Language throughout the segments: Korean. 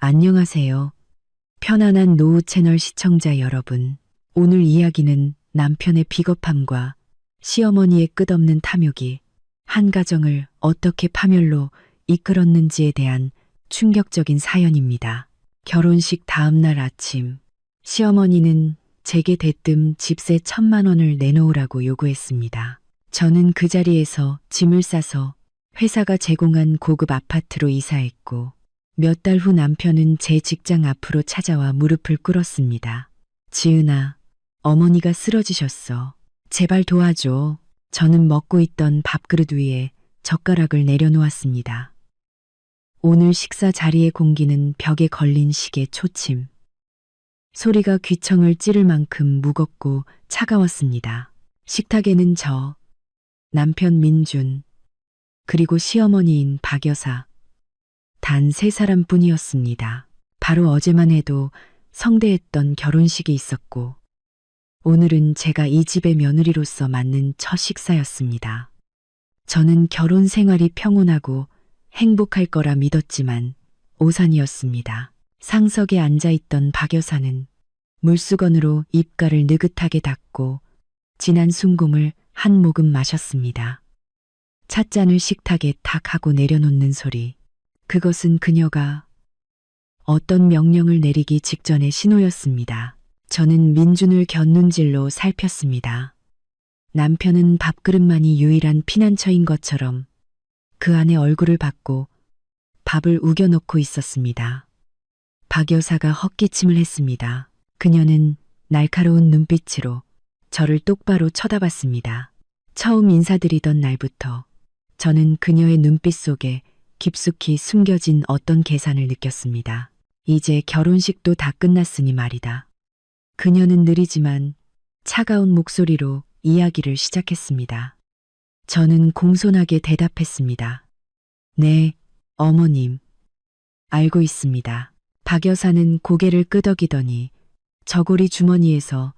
안녕하세요. 편안한 노후 채널 시청자 여러분. 오늘 이야기는 남편의 비겁함과 시어머니의 끝없는 탐욕이 한 가정을 어떻게 파멸로 이끌었는지에 대한 충격적인 사연입니다. 결혼식 다음 날 아침, 시어머니는 제게 대뜸 집세 1,000만 원을 내놓으라고 요구했습니다. 저는 그 자리에서 짐을 싸서 회사가 제공한 고급 아파트로 이사했고, 몇 달 후 남편은 제 직장 앞으로 찾아와 무릎을 꿇었습니다. 지은아, 어머니가 쓰러지셨어. 제발 도와줘. 저는 먹고 있던 밥그릇 위에 젓가락을 내려놓았습니다. 오늘 식사 자리의 공기는 벽에 걸린 시계 초침. 소리가 귀청을 찌를 만큼 무겁고 차가웠습니다. 식탁에는 저, 남편 민준, 그리고 시어머니인 박 여사, 단 3사람뿐이었습니다. 바로 어제만 해도 성대했던 결혼식이 있었고, 오늘은 제가 이 집의 며느리로서 맞는 첫 식사였습니다. 저는 결혼 생활이 평온하고 행복할 거라 믿었지만 오산이었습니다. 상석에 앉아있던 박 여사는 물수건으로 입가를 느긋하게 닦고 진한 순금을 한 모금 마셨습니다. 찻잔을 식탁에 탁 하고 내려놓는 소리. 그것은 그녀가 어떤 명령을 내리기 직전의 신호였습니다. 저는 민준을 곁눈질로 살폈습니다. 남편은 밥그릇만이 유일한 피난처인 것처럼 그 안에 얼굴을 받고 밥을 우겨넣고 있었습니다. 박 여사가 헛기침을 했습니다. 그녀는 날카로운 눈빛으로 저를 똑바로 쳐다봤습니다. 처음 인사드리던 날부터 저는 그녀의 눈빛 속에 깊숙이 숨겨진 어떤 계산을 느꼈습니다. 이제 결혼식도 다 끝났으니 말이다. 그녀는 느리지만 차가운 목소리로 이야기를 시작했습니다. 저는 공손하게 대답했습니다. 네, 어머님. 알고 있습니다. 박 여사는 고개를 끄덕이더니 저고리 주머니에서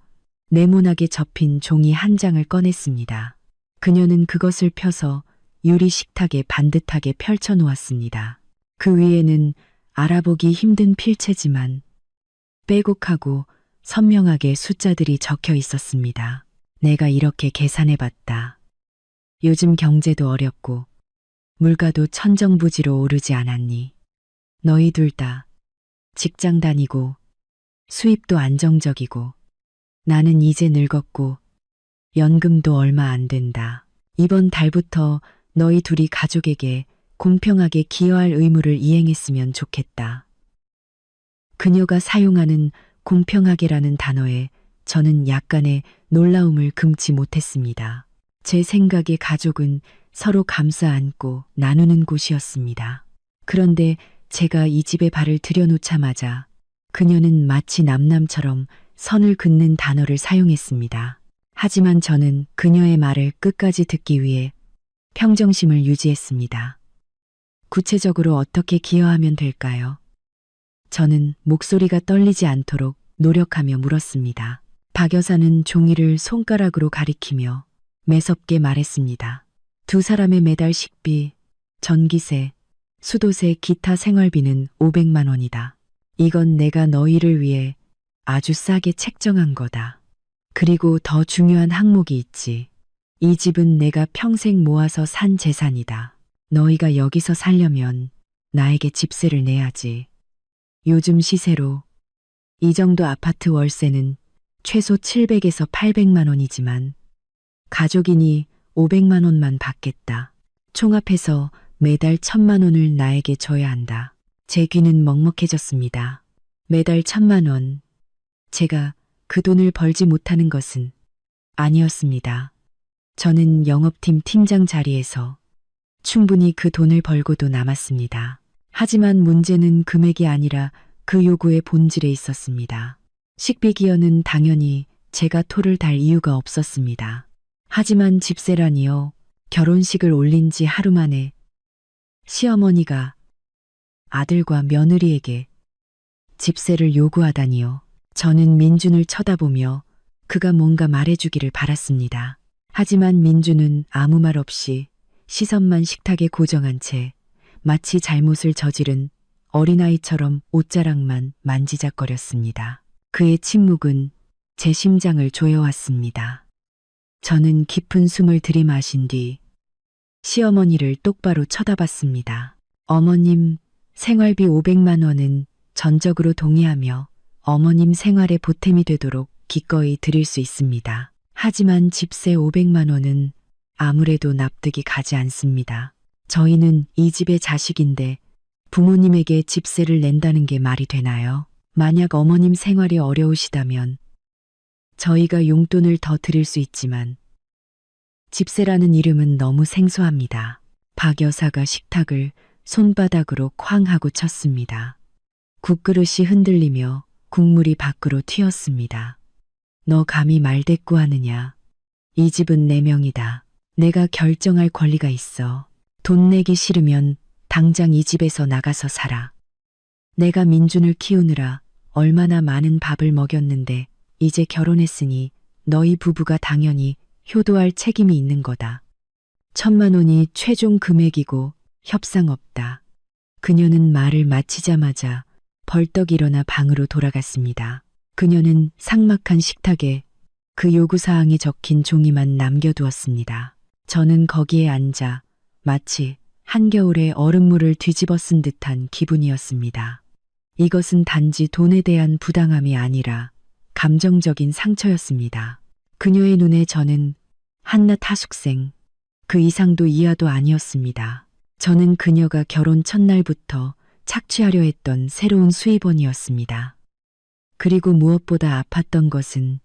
네모나게 접힌 종이 한 장을 꺼냈습니다. 그녀는 그것을 펴서 유리 식탁에 반듯하게 펼쳐 놓았습니다. 그 위에는 알아보기 힘든 필체지만 빼곡하고 선명하게 숫자들이 적혀 있었습니다. 내가 이렇게 계산해봤다. 요즘 경제도 어렵고 물가도 천정부지로 오르지 않았니? 너희 둘 다 직장 다니고 수입도 안정적이고 나는 이제 늙었고 연금도 얼마 안 된다. 이번 달부터 너희 둘이 가족에게 공평하게 기여할 의무를 이행했으면 좋겠다. 그녀가 사용하는 공평하게라는 단어에 저는 약간의 놀라움을 금치 못했습니다. 제 생각에 가족은 서로 감싸 안고 나누는 곳이었습니다. 그런데 제가 이 집에 발을 들여놓자마자 그녀는 마치 남남처럼 선을 긋는 단어를 사용했습니다. 하지만 저는 그녀의 말을 끝까지 듣기 위해 평정심을 유지했습니다. 구체적으로 어떻게 기여하면 될까요? 저는 목소리가 떨리지 않도록 노력하며 물었습니다. 박 여사는 종이를 손가락으로 가리키며 매섭게 말했습니다. 두 사람의 매달 식비, 전기세, 수도세, 기타 생활비는 500만 원이다. 이건 내가 너희를 위해 아주 싸게 책정한 거다. 그리고 더 중요한 항목이 있지. 이 집은 내가 평생 모아서 산 재산이다. 너희가 여기서 살려면 나에게 집세를 내야지. 요즘 시세로 이 정도 아파트 월세는 최소 700에서 800만 원이지만 가족이니 500만 원만 받겠다. 총합해서 매달 1,000만 원을 나에게 줘야 한다. 제 귀는 먹먹해졌습니다. 매달 1,000만 원. 제가 그 돈을 벌지 못하는 것은 아니었습니다. 저는 영업팀 팀장 자리에서 충분히 그 돈을 벌고도 남았습니다. 하지만 문제는 금액이 아니라 그 요구의 본질에 있었습니다. 식비 기여는 당연히 제가 토를 달 이유가 없었습니다. 하지만 집세라니요. 결혼식을 올린 지 하루 만에 시어머니가 아들과 며느리에게 집세를 요구하다니요. 저는 민준을 쳐다보며 그가 뭔가 말해주기를 바랐습니다. 하지만 민준은 아무 말 없이 시선만 식탁에 고정한 채 마치 잘못을 저지른 어린아이처럼 옷자락만 만지작거렸습니다. 그의 침묵은 제 심장을 조여왔습니다. 저는 깊은 숨을 들이마신 뒤 시어머니를 똑바로 쳐다봤습니다. 어머님, 생활비 500만 원은 전적으로 동의하며 어머님 생활에 보탬이 되도록 기꺼이 드릴 수 있습니다. 하지만 집세 500만 원은 아무래도 납득이 가지 않습니다. 저희는 이 집의 자식인데 부모님에게 집세를 낸다는 게 말이 되나요? 만약 어머님 생활이 어려우시다면 저희가 용돈을 더 드릴 수 있지만 집세라는 이름은 너무 생소합니다. 박 여사가 식탁을 손바닥으로 쾅 하고 쳤습니다. 국그릇이 흔들리며 국물이 밖으로 튀었습니다. 너 감히 말대꾸하느냐? 이 집은 내 명이다. 내가 결정할 권리가 있어. 돈 내기 싫으면 당장 이 집에서 나가서 살아. 내가 민준을 키우느라 얼마나 많은 밥을 먹였는데 이제 결혼했으니 너희 부부가 당연히 효도할 책임이 있는 거다. 1,000만 원이 최종 금액이고 협상 없다. 그녀는 말을 마치자마자 벌떡 일어나 방으로 돌아갔습니다. 그녀는 삭막한 식탁에 그 요구사항이 적힌 종이만 남겨두었습니다. 저는 거기에 앉아 마치 한겨울에 얼음물을 뒤집어 쓴 듯한 기분이었습니다. 이것은 단지 돈에 대한 부당함이 아니라 감정적인 상처였습니다. 그녀의 눈에 저는 한낱 하숙생, 그 이상도 이하도 아니었습니다. 저는 그녀가 결혼 첫날부터 착취하려 했던 새로운 수입원이었습니다. 그리고 무엇보다 아팠던 것은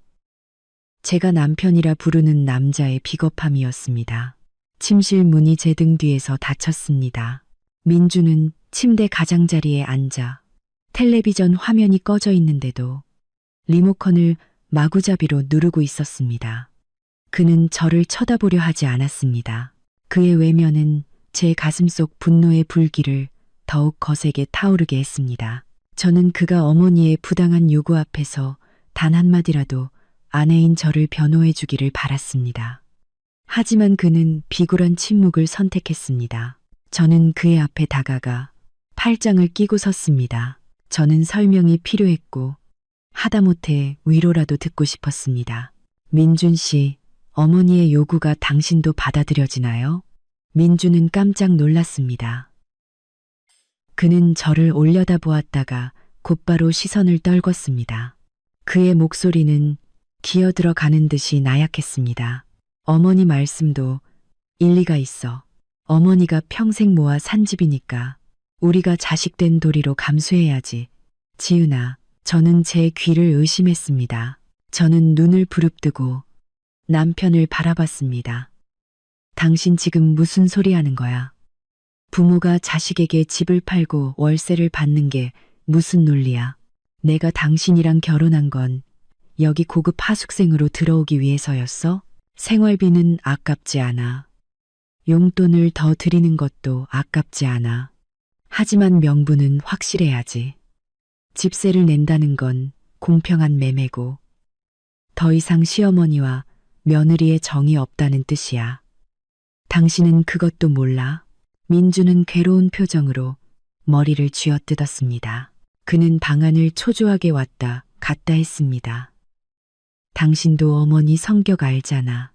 제가 남편이라 부르는 남자의 비겁함이었습니다. 침실 문이 제 등 뒤에서 닫혔습니다. 민주는 침대 가장자리에 앉아 텔레비전 화면이 꺼져 있는데도 리모컨을 마구잡이로 누르고 있었습니다. 그는 저를 쳐다보려 하지 않았습니다. 그의 외면은 제 가슴속 분노의 불길을 더욱 거세게 타오르게 했습니다. 저는 그가 어머니의 부당한 요구 앞에서 단 한마디라도 아내인 저를 변호해 주기를 바랐습니다. 하지만 그는 비굴한 침묵을 선택했습니다. 저는 그의 앞에 다가가 팔짱을 끼고 섰습니다. 저는 설명이 필요했고 하다못해 위로라도 듣고 싶었습니다. 민준 씨, 어머니의 요구가 당신도 받아들여지나요? 민준은 깜짝 놀랐습니다. 그는 저를 올려다보았다가 곧바로 시선을 떨궜습니다. 그의 목소리는 기어들어 가는 듯이 나약했습니다. 어머니 말씀도 일리가 있어. 어머니가 평생 모아 산 집이니까 우리가 자식된 도리로 감수해야지. 지은아, 저는 제 귀를 의심했습니다. 저는 눈을 부릅뜨고 남편을 바라봤습니다. 당신 지금 무슨 소리 하는 거야? 부모가 자식에게 집을 팔고 월세를 받는 게 무슨 논리야? 내가 당신이랑 결혼한 건 여기 고급 하숙생으로 들어오기 위해서였어? 생활비는 아깝지 않아. 용돈을 더 드리는 것도 아깝지 않아. 하지만 명분은 확실해야지. 집세를 낸다는 건 공평한 매매고 더 이상 시어머니와 며느리의 정이 없다는 뜻이야. 당신은 그것도 몰라? 민주는 괴로운 표정으로 머리를 쥐어뜯었습니다. 그는 방안을 초조하게 왔다 갔다 했습니다. 당신도 어머니 성격 알잖아.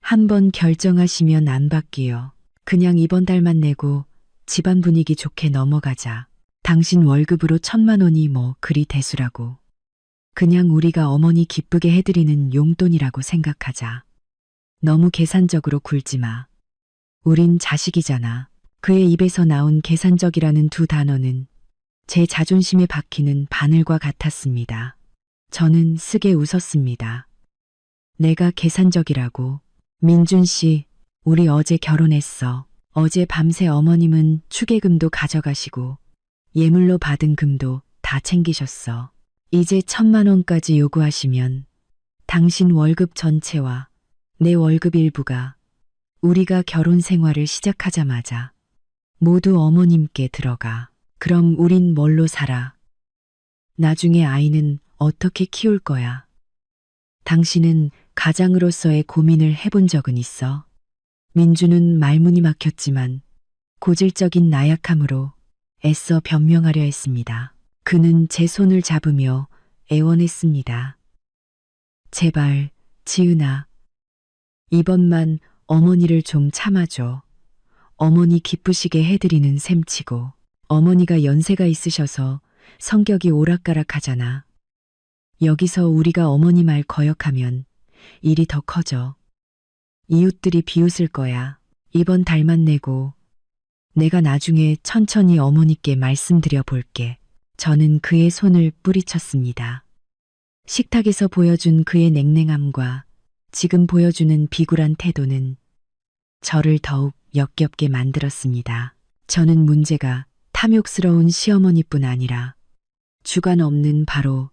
한번 결정하시면 안 바뀌어. 그냥 이번 달만 내고 집안 분위기 좋게 넘어가자. 당신 월급으로 1,000만 원이 뭐 그리 대수라고. 그냥 우리가 어머니 기쁘게 해드리는 용돈이라고 생각하자. 너무 계산적으로 굴지 마. 우린 자식이잖아. 그의 입에서 나온 계산적이라는 두 단어는 제 자존심에 박히는 바늘과 같았습니다. 저는 쓰게 웃었습니다. 내가 계산적이라고. 민준 씨, 우리 어제 결혼했어. 어제 밤새 어머님은 축의금도 가져가시고 예물로 받은 금도 다 챙기셨어. 이제 1,000만 원까지 요구하시면 당신 월급 전체와 내 월급 일부가 우리가 결혼 생활을 시작하자마자 모두 어머님께 들어가. 그럼 우린 뭘로 살아? 나중에 아이는 어떻게 키울 거야? 당신은 가장으로서의 고민을 해본 적은 있어? 민주는 말문이 막혔지만 고질적인 나약함으로 애써 변명하려 했습니다. 그는 제 손을 잡으며 애원했습니다. 제발, 지은아. 이번만 어머니를 좀 참아줘. 어머니 기쁘시게 해드리는 셈치고. 어머니가 연세가 있으셔서 성격이 오락가락하잖아. 여기서 우리가 어머니 말 거역하면 일이 더 커져. 이웃들이 비웃을 거야. 이번 달만 내고 내가 나중에 천천히 어머니께 말씀드려 볼게. 저는 그의 손을 뿌리쳤습니다. 식탁에서 보여준 그의 냉랭함과 지금 보여주는 비굴한 태도는 저를 더욱 역겹게 만들었습니다. 저는 문제가 탐욕스러운 시어머니뿐 아니라 주관 없는 바로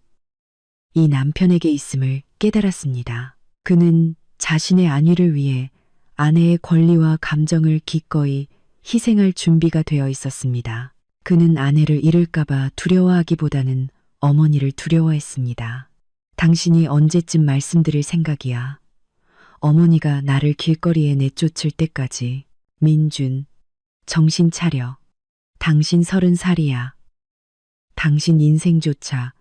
이 남편에게 있음을 깨달았습니다. 그는 자신의 안위를 위해 아내의 권리와 감정을 기꺼이 희생할 준비가 되어 있었습니다. 그는 아내를 잃을까봐 두려워하기보다는 어머니를 두려워했습니다. 당신이 언제쯤 말씀드릴 생각이야. 어머니가 나를 길거리에 내쫓을 때까지. 민준, 정신 차려. 당신 30살이야. 당신 인생조차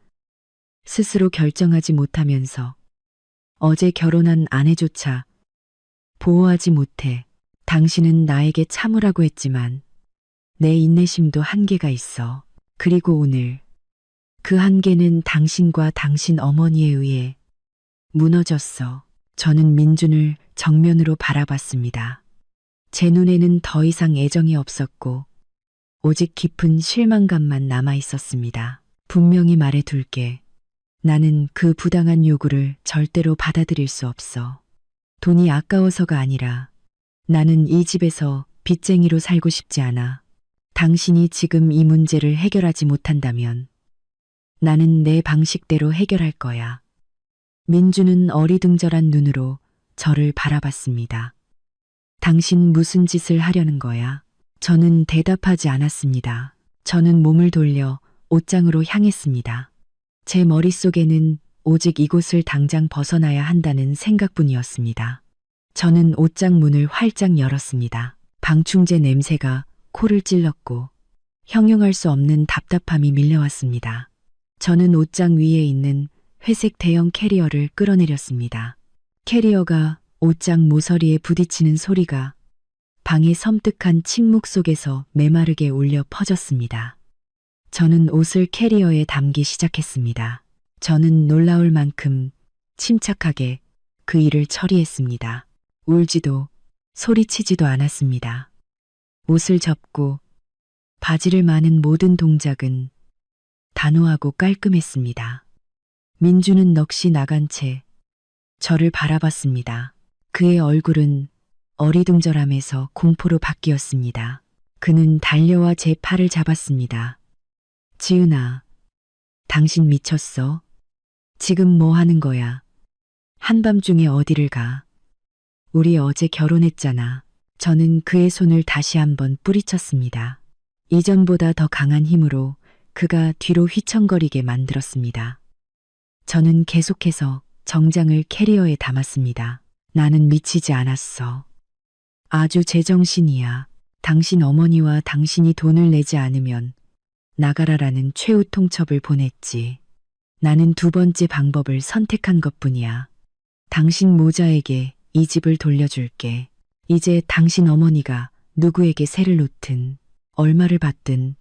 스스로 결정하지 못하면서 어제 결혼한 아내조차 보호하지 못해. 당신은 나에게 참으라고 했지만 내 인내심도 한계가 있어. 그리고 오늘 그 한계는 당신과 당신 어머니에 의해 무너졌어. 저는 민준을 정면으로 바라봤습니다. 제 눈에는 더 이상 애정이 없었고 오직 깊은 실망감만 남아 있었습니다. 분명히 말해둘게. 나는 그 부당한 요구를 절대로 받아들일 수 없어. 돈이 아까워서가 아니라 나는 이 집에서 빚쟁이로 살고 싶지 않아. 당신이 지금 이 문제를 해결하지 못한다면 나는 내 방식대로 해결할 거야. 민주는 어리둥절한 눈으로 저를 바라봤습니다. 당신 무슨 짓을 하려는 거야? 저는 대답하지 않았습니다. 저는 몸을 돌려 옷장으로 향했습니다. 제 머릿속에는 오직 이곳을 당장 벗어나야 한다는 생각뿐이었습니다. 저는 옷장 문을 활짝 열었습니다. 방충제 냄새가 코를 찔렀고 형용할 수 없는 답답함이 밀려왔습니다. 저는 옷장 위에 있는 회색 대형 캐리어를 끌어내렸습니다. 캐리어가 옷장 모서리에 부딪히는 소리가 방의 섬뜩한 침묵 속에서 메마르게 울려 퍼졌습니다. 저는 옷을 캐리어에 담기 시작했습니다. 저는 놀라울 만큼 침착하게 그 일을 처리했습니다. 울지도 소리치지도 않았습니다. 옷을 접고 바지를 마는 모든 동작은 단호하고 깔끔했습니다. 민주는 넋이 나간 채 저를 바라봤습니다. 그의 얼굴은 어리둥절함에서 공포로 바뀌었습니다. 그는 달려와 제 팔을 잡았습니다. 지은아, 당신 미쳤어? 지금 뭐 하는 거야? 한밤중에 어디를 가? 우리 어제 결혼했잖아. 저는 그의 손을 다시 한번 뿌리쳤습니다. 이전보다 더 강한 힘으로 그가 뒤로 휘청거리게 만들었습니다. 저는 계속해서 정장을 캐리어에 담았습니다. 나는 미치지 않았어. 아주 제정신이야. 당신 어머니와 당신이 돈을 내지 않으면 나가라라는 최후 통첩을 보냈지. 나는 두 번째 방법을 선택한 것뿐이야. 당신 모자에게 이 집을 돌려줄게. 이제 당신 어머니가 누구에게 세를 놓든 얼마를 받든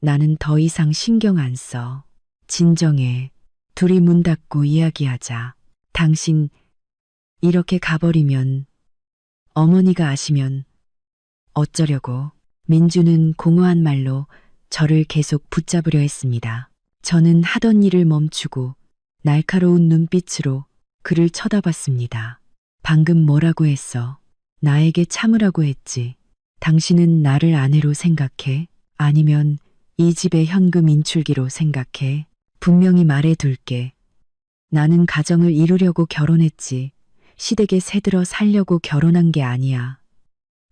나는 더 이상 신경 안 써. 진정해. 둘이 문 닫고 이야기하자. 당신 이렇게 가버리면 어머니가 아시면 어쩌려고. 민주는 공허한 말로 저를 계속 붙잡으려 했습니다. 저는 하던 일을 멈추고 날카로운 눈빛으로 그를 쳐다봤습니다. 방금 뭐라고 했어? 나에게 참으라고 했지. 당신은 나를 아내로 생각해? 아니면 이 집의 현금 인출기로 생각해? 분명히 말해둘게. 나는 가정을 이루려고 결혼했지. 시댁에 새들어 살려고 결혼한 게 아니야.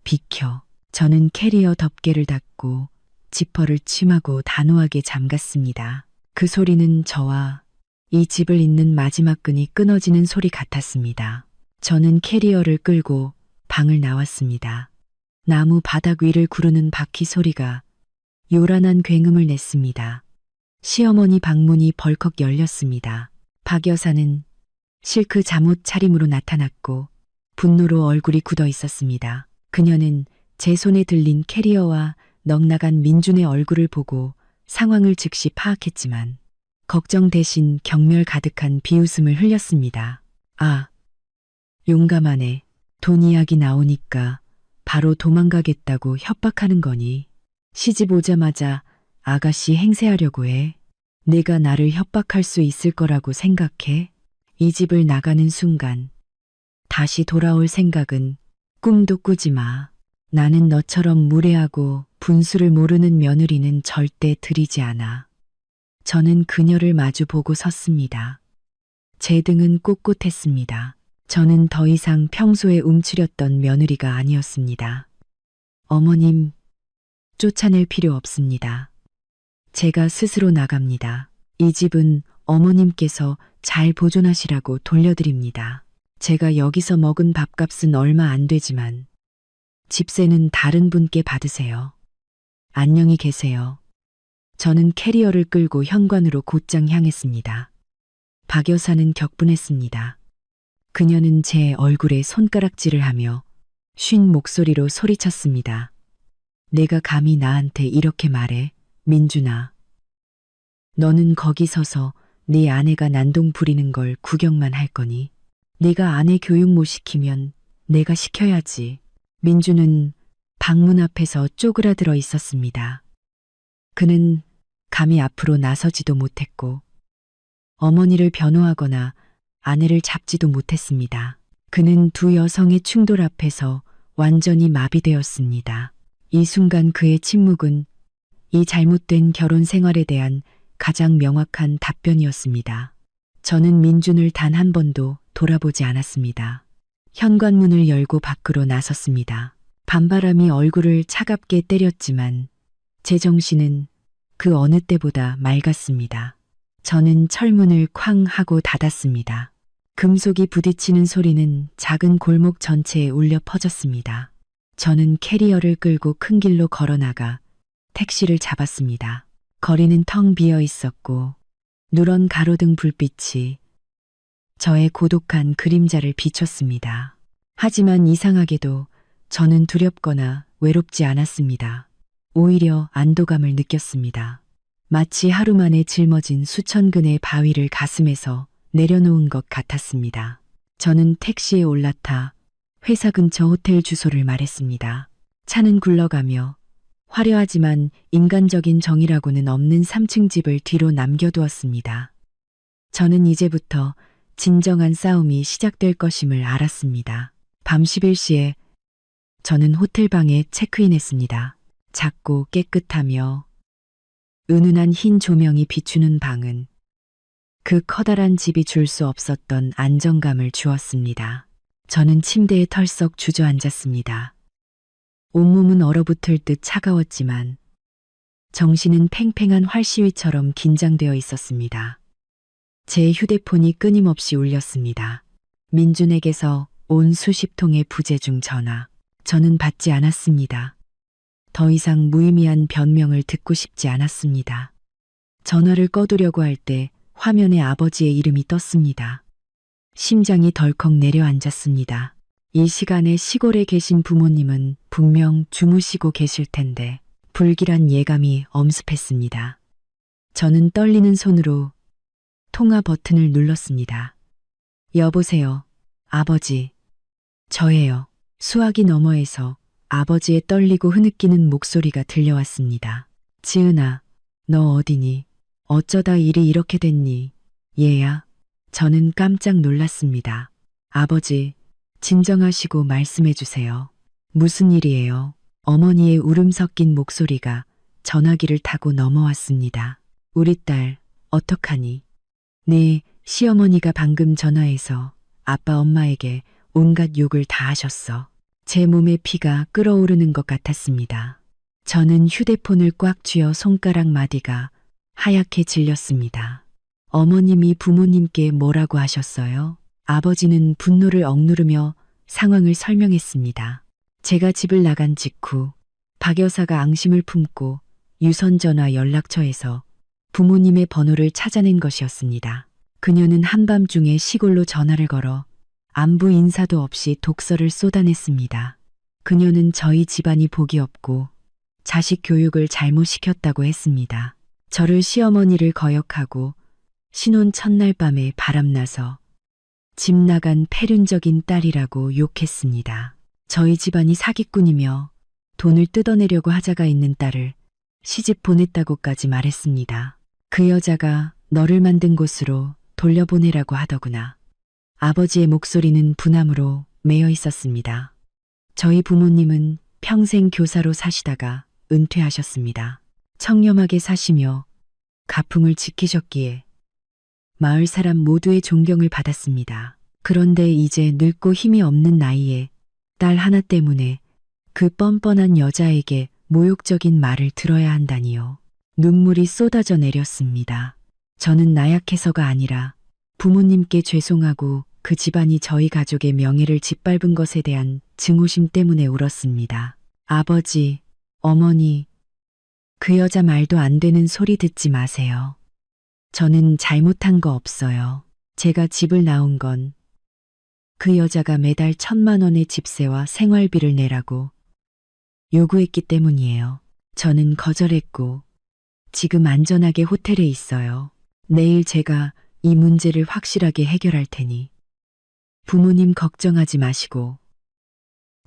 비켜. 저는 캐리어 덮개를 닫고 지퍼를 침하고 단호하게 잠갔습니다. 그 소리는 저와 이 집을 잇는 마지막 끈이 끊어지는 소리 같았습니다. 저는 캐리어를 끌고 방을 나왔습니다. 나무 바닥 위를 구르는 바퀴 소리가 요란한 굉음을 냈습니다. 시어머니 방문이 벌컥 열렸습니다. 박 여사는 실크 잠옷 차림으로 나타났고 분노로 얼굴이 굳어 있었습니다. 그녀는 제 손에 들린 캐리어와 넉나간 민준의 얼굴을 보고 상황을 즉시 파악했지만 걱정 대신 경멸 가득한 비웃음을 흘렸습니다. 아, 용감하네. 돈 이야기 나오니까 바로 도망가겠다고 협박하는 거니. 시집 오자마자 아가씨 행세하려고 해. 내가 나를 협박할 수 있을 거라고 생각해. 이 집을 나가는 순간 다시 돌아올 생각은 꿈도 꾸지 마. 나는 너처럼 무례하고 분수를 모르는 며느리는 절대 들이지 않아. 저는 그녀를 마주 보고 섰습니다. 제 등은 꼿꼿했습니다. 저는 더 이상 평소에 움츠렸던 며느리가 아니었습니다. 어머님, 쫓아낼 필요 없습니다. 제가 스스로 나갑니다. 이 집은 어머님께서 잘 보존하시라고 돌려드립니다. 제가 여기서 먹은 밥값은 얼마 안 되지만 집세는 다른 분께 받으세요. 안녕히 계세요. 저는 캐리어를 끌고 현관으로 곧장 향했습니다. 박 여사는 격분했습니다. 그녀는 제 얼굴에 손가락질을 하며 쉰 목소리로 소리쳤습니다. 내가 감히 나한테 이렇게 말해, 민준아. 너는 거기 서서 네 아내가 난동 부리는 걸 구경만 할 거니? 네가 아내 교육 못 시키면 내가 시켜야지. 민준은 방문 앞에서 쪼그라들어 있었습니다. 그는 감히 앞으로 나서지도 못했고 어머니를 변호하거나 아내를 잡지도 못했습니다. 그는 두 여성의 충돌 앞에서 완전히 마비되었습니다. 이 순간 그의 침묵은 이 잘못된 결혼 생활에 대한 가장 명확한 답변이었습니다. 저는 민준을 단 한 번도 돌아보지 않았습니다. 현관문을 열고 밖으로 나섰습니다. 밤바람이 얼굴을 차갑게 때렸지만 제 정신은 그 어느 때보다 맑았습니다. 저는 철문을 쾅 하고 닫았습니다. 금속이 부딪히는 소리는 작은 골목 전체에 울려 퍼졌습니다. 저는 캐리어를 끌고 큰 길로 걸어나가 택시를 잡았습니다. 거리는 텅 비어 있었고 누런 가로등 불빛이 저의 고독한 그림자를 비췄습니다. 하지만 이상하게도 저는 두렵거나 외롭지 않았습니다. 오히려 안도감을 느꼈습니다. 마치 하루 만에 짊어진 수천 근의 바위를 가슴에서 내려놓은 것 같았습니다. 저는 택시에 올라타 회사 근처 호텔 주소를 말했습니다. 차는 굴러가며 화려하지만 인간적인 정이라고는 없는 3층 집을 뒤로 남겨두었습니다. 저는 이제부터 진정한 싸움이 시작될 것임을 알았습니다. 밤 11시에 저는 호텔방에 체크인했습니다. 작고 깨끗하며 은은한 흰 조명이 비추는 방은 그 커다란 집이 줄 수 없었던 안정감을 주었습니다. 저는 침대에 털썩 주저앉았습니다. 온몸은 얼어붙을 듯 차가웠지만 정신은 팽팽한 활시위처럼 긴장되어 있었습니다. 제 휴대폰이 끊임없이 울렸습니다. 민준에게서 온 수십 통의 부재중 전화. 저는 받지 않았습니다. 더 이상 무의미한 변명을 듣고 싶지 않았습니다. 전화를 꺼두려고 할 때 화면에 아버지의 이름이 떴습니다. 심장이 덜컥 내려앉았습니다. 이 시간에 시골에 계신 부모님은 분명 주무시고 계실 텐데 불길한 예감이 엄습했습니다. 저는 떨리는 손으로 통화 버튼을 눌렀습니다. 여보세요, 아버지. 저예요. 수화기 너머에서 아버지의 떨리고 흐느끼는 목소리가 들려왔습니다. 지은아, 너 어디니? 어쩌다 일이 이렇게 됐니? 얘야. 저는 깜짝 놀랐습니다. 아버지, 진정하시고 말씀해 주세요. 무슨 일이에요? 어머니의 울음 섞인 목소리가 전화기를 타고 넘어왔습니다. 우리 딸, 어떡하니? 네, 시어머니가 방금 전화해서 아빠 엄마에게 온갖 욕을 다 하셨어. 제 몸에 피가 끓어오르는 것 같았습니다. 저는 휴대폰을 꽉 쥐어 손가락 마디가 하얗게 질렸습니다. 어머님이 부모님께 뭐라고 하셨어요? 아버지는 분노를 억누르며 상황을 설명했습니다. 제가 집을 나간 직후 박 여사가 앙심을 품고 유선전화 연락처에서 부모님의 번호를 찾아낸 것이었습니다. 그녀는 한밤중에 시골로 전화를 걸어 안부 인사도 없이 독서를 쏟아냈습니다. 그녀는 저희 집안이 복이 없고 자식 교육을 잘못 시켰다고 했습니다. 저를 시어머니를 거역하고 신혼 첫날 밤에 바람나서 집 나간 패륜적인 딸이라고 욕했습니다. 저희 집안이 사기꾼이며 돈을 뜯어내려고 하자가 있는 딸을 시집 보냈다고까지 말했습니다. 그 여자가 너를 만든 곳으로 돌려보내라고 하더구나. 아버지의 목소리는 분함으로 매여 있었습니다. 저희 부모님은 평생 교사로 사시다가 은퇴하셨습니다. 청렴하게 사시며 가풍을 지키셨기에 마을 사람 모두의 존경을 받았습니다. 그런데 이제 늙고 힘이 없는 나이에 딸 하나 때문에 그 뻔뻔한 여자에게 모욕적인 말을 들어야 한다니요. 눈물이 쏟아져 내렸습니다. 저는 나약해서가 아니라 부모님께 죄송하고 그 집안이 저희 가족의 명예를 짓밟은 것에 대한 증오심 때문에 울었습니다. 아버지, 어머니, 그 여자 말도 안 되는 소리 듣지 마세요. 저는 잘못한 거 없어요. 제가 집을 나온 건 그 여자가 매달 1,000만 원의 집세와 생활비를 내라고 요구했기 때문이에요. 저는 거절했고 지금 안전하게 호텔에 있어요. 내일 제가 이 문제를 확실하게 해결할 테니 부모님 걱정하지 마시고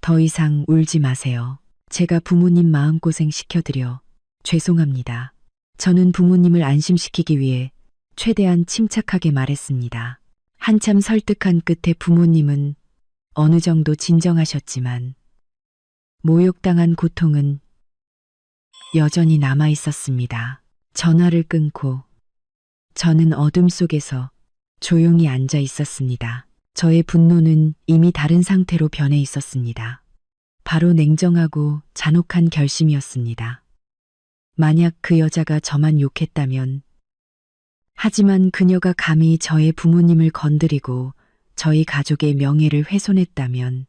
더 이상 울지 마세요. 제가 부모님 마음고생 시켜드려 죄송합니다. 저는 부모님을 안심시키기 위해 최대한 침착하게 말했습니다. 한참 설득한 끝에 부모님은 어느 정도 진정하셨지만 모욕당한 고통은 여전히 남아 있었습니다. 전화를 끊고 저는 어둠 속에서 조용히 앉아 있었습니다. 저의 분노는 이미 다른 상태로 변해 있었습니다. 바로 냉정하고 잔혹한 결심이었습니다. 만약 그 여자가 저만 욕했다면, 하지만 그녀가 감히 저의 부모님을 건드리고 저희 가족의 명예를 훼손했다면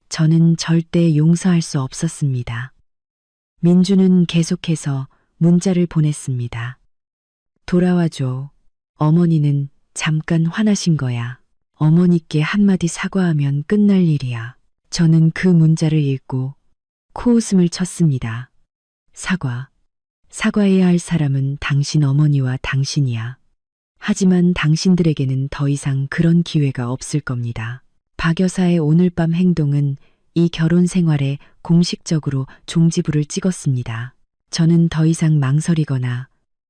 저는 절대 용서할 수 없었습니다. 민주는 계속해서 문자를 보냈습니다. 돌아와줘. 어머니는 잠깐 화나신 거야. 어머니께 한마디 사과하면 끝날 일이야. 저는 그 문자를 읽고 코웃음을 쳤습니다. 사과해야 할 사람은 당신 어머니와 당신이야. 하지만 당신들에게는 더 이상 그런 기회가 없을 겁니다. 박 여사의 오늘 밤 행동은 이 결혼 생활에 공식적으로 종지부를 찍었습니다. 저는 더 이상 망설이거나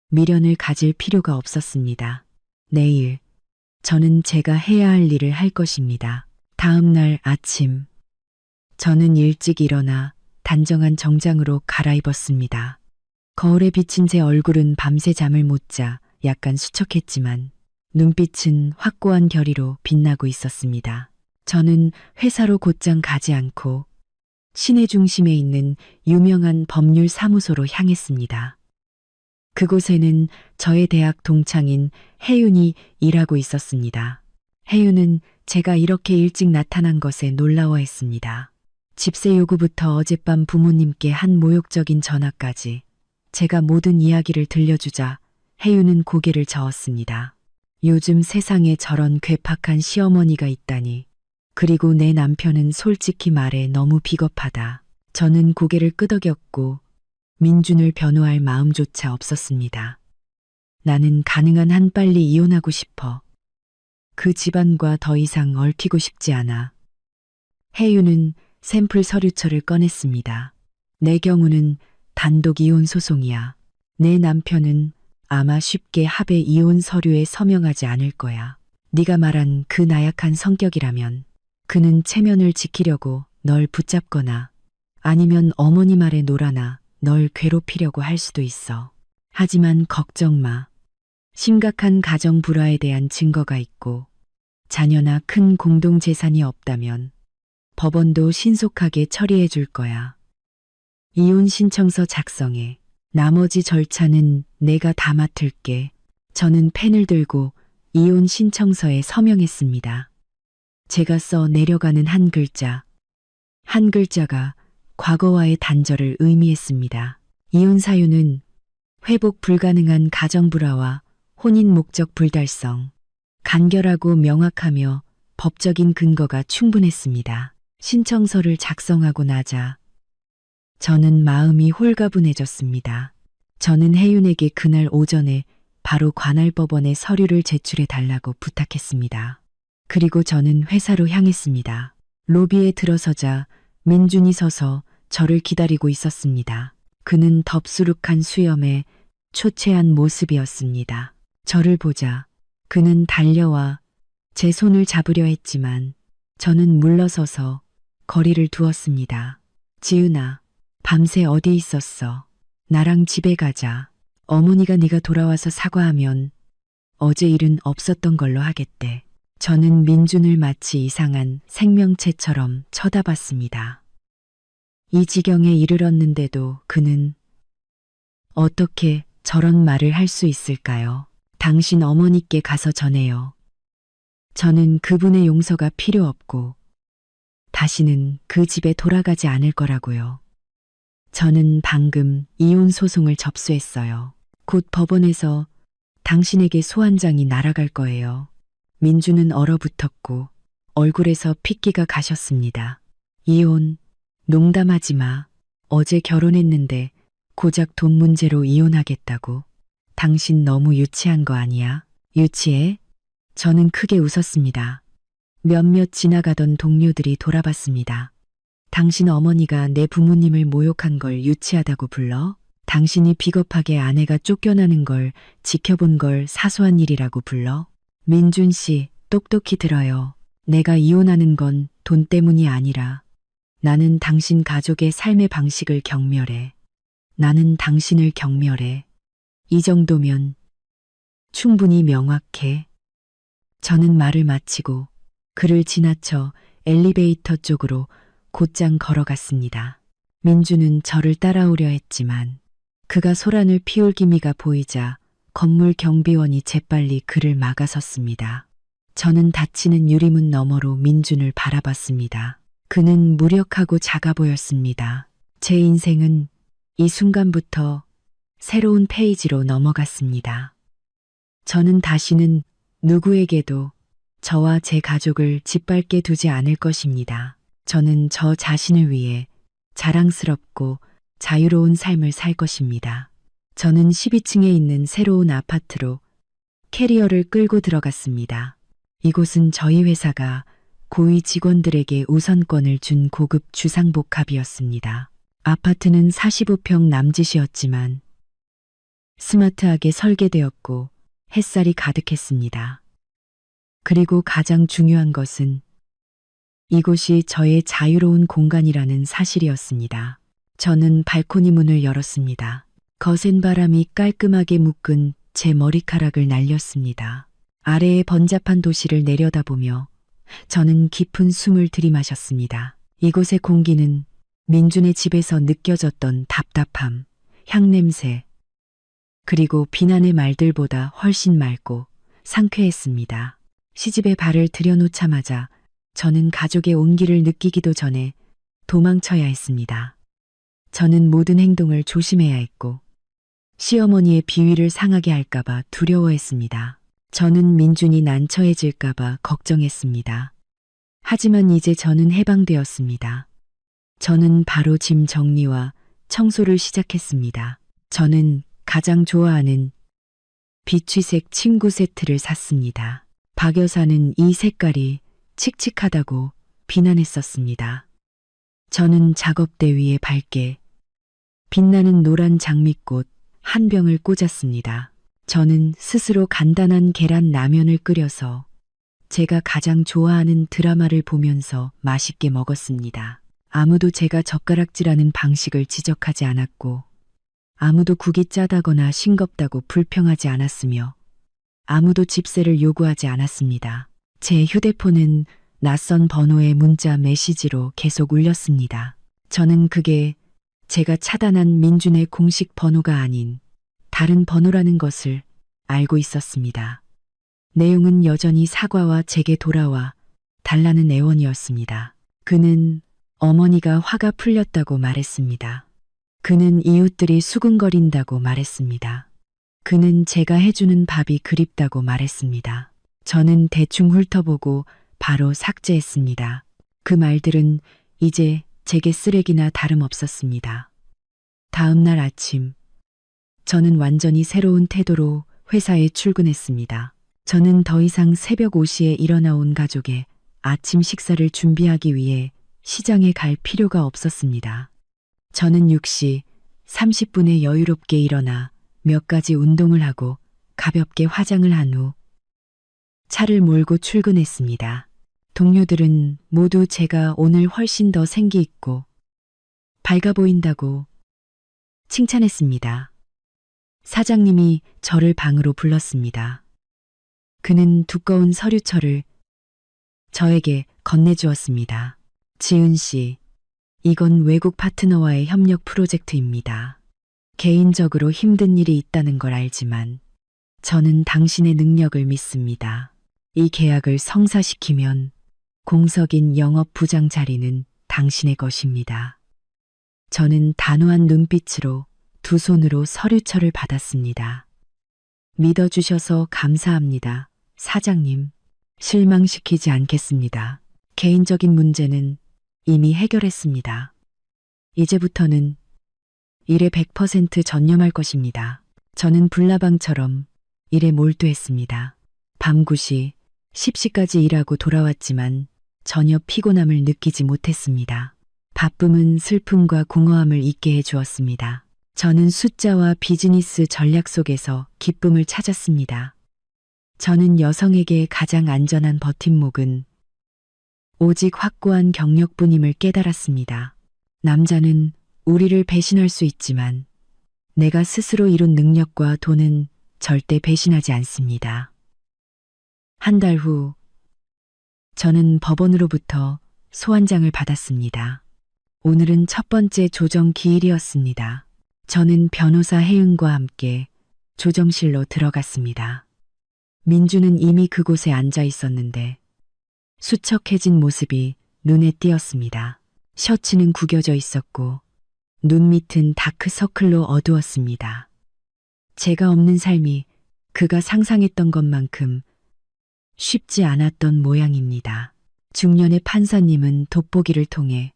미련을 가질 필요가 없었습니다. 내일 저는 제가 해야 할 일을 할 것입니다. 다음 날 아침 저는 일찍 일어나 단정한 정장으로 갈아입었습니다. 거울에 비친 제 얼굴은 밤새 잠을 못 자 약간 수척했지만 눈빛은 확고한 결의로 빛나고 있었습니다. 저는 회사로 곧장 가지 않고 시내 중심에 있는 유명한 법률 사무소로 향했습니다. 그곳에는 저의 대학 동창인 혜윤이 일하고 있었습니다. 혜윤은 제가 이렇게 일찍 나타난 것에 놀라워했습니다. 집세 요구부터 어젯밤 부모님께 한 모욕적인 전화까지 제가 모든 이야기를 들려주자 혜윤은 고개를 저었습니다. 요즘 세상에 저런 괴팍한 시어머니가 있다니. 그리고 내 남편은 솔직히 말해 너무 비겁하다. 저는 고개를 끄덕였고 민준을 변호할 마음조차 없었습니다. 나는 가능한 한 빨리 이혼하고 싶어. 그 집안과 더 이상 얽히고 싶지 않아. 혜윤은 샘플 서류처를 꺼냈습니다. 내 경우는 단독 이혼 소송이야. 내 남편은 아마 쉽게 합의 이혼 서류에 서명하지 않을 거야. 네가 말한 그 나약한 성격이라면 그는 체면을 지키려고 널 붙잡거나 아니면 어머니 말에 놀아나 널 괴롭히려고 할 수도 있어. 하지만 걱정 마. 심각한 가정 불화에 대한 증거가 있고 자녀나 큰 공동재산이 없다면 법원도 신속하게 처리해 줄 거야. 이혼 신청서 작성해. 나머지 절차는 내가 다 맡을게. 저는 펜을 들고 이혼 신청서에 서명했습니다. 제가 써 내려가는 한 글자. 한 글자가 과거와의 단절을 의미했습니다. 이혼 사유는 회복 불가능한 가정 불화와 혼인 목적 불달성. 간결하고 명확하며 법적인 근거가 충분했습니다. 신청서를 작성하고 나자 저는 마음이 홀가분해졌습니다. 저는 혜윤에게 그날 오전에 바로 관할법원에 서류를 제출해 달라고 부탁했습니다. 그리고 저는 회사로 향했습니다. 로비에 들어서자 민준이 서서 저를 기다리고 있었습니다. 그는 덥수룩한 수염에 초췌한 모습이었습니다. 저를 보자 그는 달려와 제 손을 잡으려 했지만 저는 물러서서 거리를 두었습니다. 지은아, 밤새 어디 있었어? 나랑 집에 가자. 어머니가 네가 돌아와서 사과하면 어제 일은 없었던 걸로 하겠대. 저는 민준을 마치 이상한 생명체처럼 쳐다봤습니다. 이 지경에 이르렀는데도 그는 어떻게 저런 말을 할 수 있을까요? 당신 어머니께 가서 전해요. 저는 그분의 용서가 필요 없고 다시는 그 집에 돌아가지 않을 거라고요. 저는 방금 이혼 소송을 접수했어요. 곧 법원에서 당신에게 소환장이 날아갈 거예요. 민주는 얼어붙었고 얼굴에서 핏기가 가셨습니다. 이혼, 농담하지 마. 어제 결혼했는데 고작 돈 문제로 이혼하겠다고. 당신 너무 유치한 거 아니야? 유치해? 저는 크게 웃었습니다. 몇몇 지나가던 동료들이 돌아봤습니다. 당신 어머니가 내 부모님을 모욕한 걸 유치하다고 불러? 당신이 비겁하게 아내가 쫓겨나는 걸 지켜본 걸 사소한 일이라고 불러? 민준 씨, 똑똑히 들어요. 내가 이혼하는 건 돈 때문이 아니라 나는 당신 가족의 삶의 방식을 경멸해. 나는 당신을 경멸해. 이 정도면 충분히 명확해. 저는 말을 마치고 그를 지나쳐 엘리베이터 쪽으로 곧장 걸어갔습니다. 민주는 저를 따라오려 했지만 그가 소란을 피울 기미가 보이자 건물 경비원이 재빨리 그를 막아섰습니다. 저는 닫히는 유리문 너머로 민준을 바라봤습니다. 그는 무력하고 작아 보였습니다. 제 인생은 이 순간부터 새로운 페이지로 넘어갔습니다. 저는 다시는 누구에게도 저와 제 가족을 짓밟게 두지 않을 것입니다. 저는 저 자신을 위해 자랑스럽고 자유로운 삶을 살 것입니다. 저는 12층에 있는 새로운 아파트로 캐리어를 끌고 들어갔습니다. 이곳은 저희 회사가 고위 직원들에게 우선권을 준 고급 주상복합이었습니다. 아파트는 45평 남짓이었지만 스마트하게 설계되었고 햇살이 가득했습니다. 그리고 가장 중요한 것은 이곳이 저의 자유로운 공간이라는 사실이었습니다. 저는 발코니 문을 열었습니다. 거센 바람이 깔끔하게 묶은 제 머리카락을 날렸습니다. 아래의 번잡한 도시를 내려다보며 저는 깊은 숨을 들이마셨습니다. 이곳의 공기는 민준의 집에서 느껴졌던 답답함, 향냄새, 그리고 비난의 말들보다 훨씬 맑고 상쾌했습니다. 시집에 발을 들여놓자마자 저는 가족의 온기를 느끼기도 전에 도망쳐야 했습니다. 저는 모든 행동을 조심해야 했고 시어머니의 비위를 상하게 할까봐 두려워했습니다. 저는 민준이 난처해질까봐 걱정했습니다. 하지만 이제 저는 해방되었습니다. 저는 바로 짐 정리와 청소를 시작했습니다. 저는 가장 좋아하는 비취색 침구 세트를 샀습니다. 박 여사는 이 색깔이 칙칙하다고 비난했었습니다. 저는 작업대 위에 밝게 빛나는 노란 장미꽃 한 병을 꽂았습니다. 저는 스스로 간단한 계란 라면을 끓여서 제가 가장 좋아하는 드라마를 보면서 맛있게 먹었습니다. 아무도 제가 젓가락질하는 방식을 지적하지 않았고 아무도 국이 짜다거나 싱겁다고 불평하지 않았으며 아무도 집세를 요구하지 않았습니다. 제 휴대폰은 낯선 번호의 문자 메시지로 계속 울렸습니다. 저는 그게 제가 차단한 민준의 공식 번호가 아닌 다른 번호라는 것을 알고 있었습니다. 내용은 여전히 사과와 제게 돌아와 달라는 애원이었습니다. 그는 어머니가 화가 풀렸다고 말했습니다. 그는 이웃들이 수군거린다고 말했습니다. 그는 제가 해주는 밥이 그립다고 말했습니다. 저는 대충 훑어보고 바로 삭제했습니다. 그 말들은 이제 제게 쓰레기나 다름없었습니다. 다음 날 아침, 저는 완전히 새로운 태도로 회사에 출근했습니다. 저는 더 이상 새벽 5시에 일어나 온 가족의 아침 식사를 준비하기 위해 시장에 갈 필요가 없었습니다. 저는 6시 30분에 여유롭게 일어나 몇 가지 운동을 하고 가볍게 화장을 한 후 차를 몰고 출근했습니다. 동료들은 모두 제가 오늘 훨씬 더 생기 있고 밝아 보인다고 칭찬했습니다. 사장님이 저를 방으로 불렀습니다. 그는 두꺼운 서류철을 저에게 건네주었습니다. 지은 씨, 이건 외국 파트너와의 협력 프로젝트입니다. 개인적으로 힘든 일이 있다는 걸 알지만 저는 당신의 능력을 믿습니다. 이 계약을 성사시키면 공석인 영업 부장 자리는 당신의 것입니다. 저는 단호한 눈빛으로 두 손으로 서류철을 받았습니다. 믿어주셔서 감사합니다, 사장님. 실망시키지 않겠습니다. 개인적인 문제는 이미 해결했습니다. 이제부터는 일에 100% 전념할 것입니다. 저는 불나방처럼 일에 몰두했습니다. 밤 9시, 10시까지 일하고 돌아왔지만 전혀 피곤함을 느끼지 못했습니다. 바쁨은 슬픔과 공허함을 잊게 해주었습니다. 저는 숫자와 비즈니스 전략 속에서 기쁨을 찾았습니다. 저는 여성에게 가장 안전한 버팀목은 오직 확고한 경력뿐임을 깨달았습니다. 남자는 우리를 배신할 수 있지만 내가 스스로 이룬 능력과 돈은 절대 배신하지 않습니다. 한 달 후, 저는 법원으로부터 소환장을 받았습니다. 오늘은 첫 번째 조정 기일이었습니다. 저는 변호사 혜은과 함께 조정실로 들어갔습니다. 민주는 이미 그곳에 앉아 있었는데 수척해진 모습이 눈에 띄었습니다. 셔츠는 구겨져 있었고 눈 밑은 다크서클로 어두웠습니다. 제가 없는 삶이 그가 상상했던 것만큼 쉽지 않았던 모양입니다. 중년의 판사님은 돋보기를 통해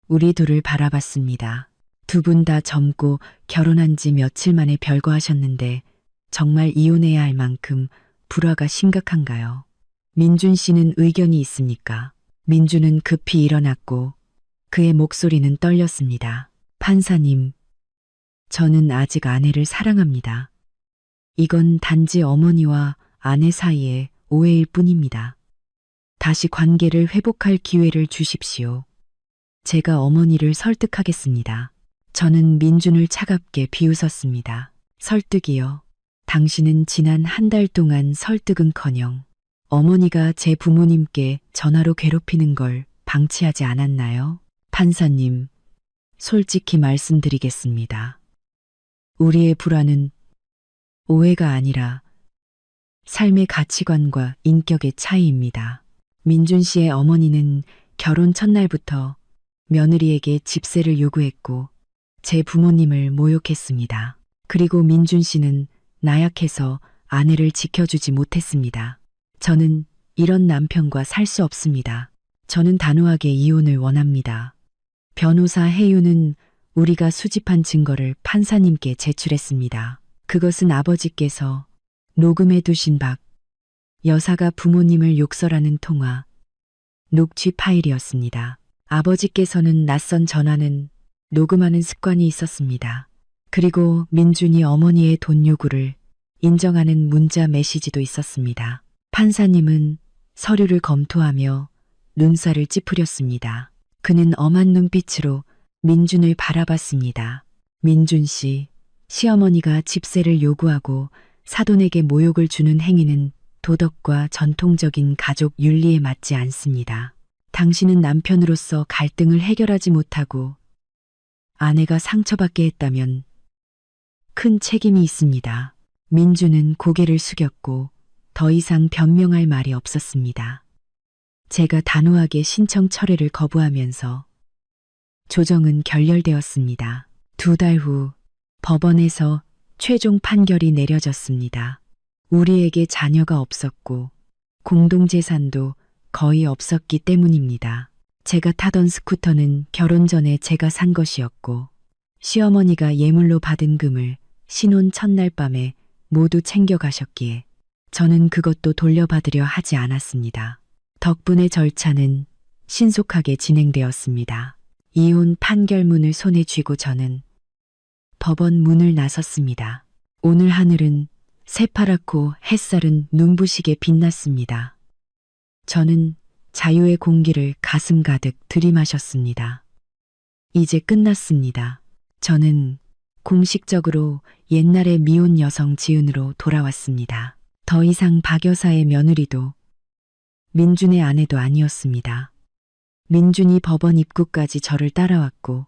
우리 둘을 바라봤습니다. 두 분 다 젊고 결혼한 지 며칠 만에 별거하셨는데 정말 이혼해야 할 만큼 불화가 심각한가요? 민준 씨는 의견이 있습니까? 민준은 급히 일어났고 그의 목소리는 떨렸습니다. 판사님, 저는 아직 아내를 사랑합니다. 이건 단지 어머니와 아내 사이의 오해일 뿐입니다. 다시 관계를 회복할 기회를 주십시오. 제가 어머니를 설득하겠습니다. 저는 민준을 차갑게 비웃었습니다. 설득이요. 당신은 지난 한 달 동안 설득은커녕 어머니가 제 부모님께 전화로 괴롭히는 걸 방치하지 않았나요? 판사님, 솔직히 말씀드리겠습니다. 우리의 불화는 오해가 아니라 삶의 가치관과 인격의 차이입니다. 민준 씨의 어머니는 결혼 첫날부터 며느리에게 집세를 요구했고 제 부모님을 모욕했습니다. 그리고 민준 씨는 나약해서 아내를 지켜주지 못했습니다. 저는 이런 남편과 살 수 없습니다. 저는 단호하게 이혼을 원합니다. 변호사 혜윤은 우리가 수집한 증거를 판사님께 제출했습니다. 그것은 아버지께서 녹음해 두신 박 여사가 부모님을 욕설하는 통화, 녹취 파일이었습니다. 아버지께서는 낯선 전화는 녹음하는 습관이 있었습니다. 그리고 민준이 어머니의 돈 요구를 인정하는 문자 메시지도 있었습니다. 판사님은 서류를 검토하며 눈살을 찌푸렸습니다. 그는 엄한 눈빛으로 민준을 바라봤습니다. 민준 씨, 시어머니가 집세를 요구하고 사돈에게 모욕을 주는 행위는 도덕과 전통적인 가족 윤리에 맞지 않습니다. 당신은 남편으로서 갈등을 해결하지 못하고 아내가 상처받게 했다면 큰 책임이 있습니다. 민주는 고개를 숙였고 더 이상 변명할 말이 없었습니다. 제가 단호하게 신청 철회를 거부하면서 조정은 결렬되었습니다. 2달 후 법원에서 최종 판결이 내려졌습니다. 우리에게 자녀가 없었고 공동재산도 거의 없었기 때문입니다. 제가 타던 스쿠터는 결혼 전에 제가 산 것이었고 시어머니가 예물로 받은 금을 신혼 첫날 밤에 모두 챙겨가셨기에 저는 그것도 돌려받으려 하지 않았습니다. 덕분에 절차는 신속하게 진행되었습니다. 이혼 판결문을 손에 쥐고 저는 법원 문을 나섰습니다. 오늘 하늘은 새파랗고 햇살은 눈부시게 빛났습니다. 저는 자유의 공기를 가슴 가득 들이마셨습니다. 이제 끝났습니다. 저는 공식적으로 옛날의 미혼 여성 지은으로 돌아왔습니다. 더 이상 박 여사의 며느리도 민준의 아내도 아니었습니다. 민준이 법원 입구까지 저를 따라왔고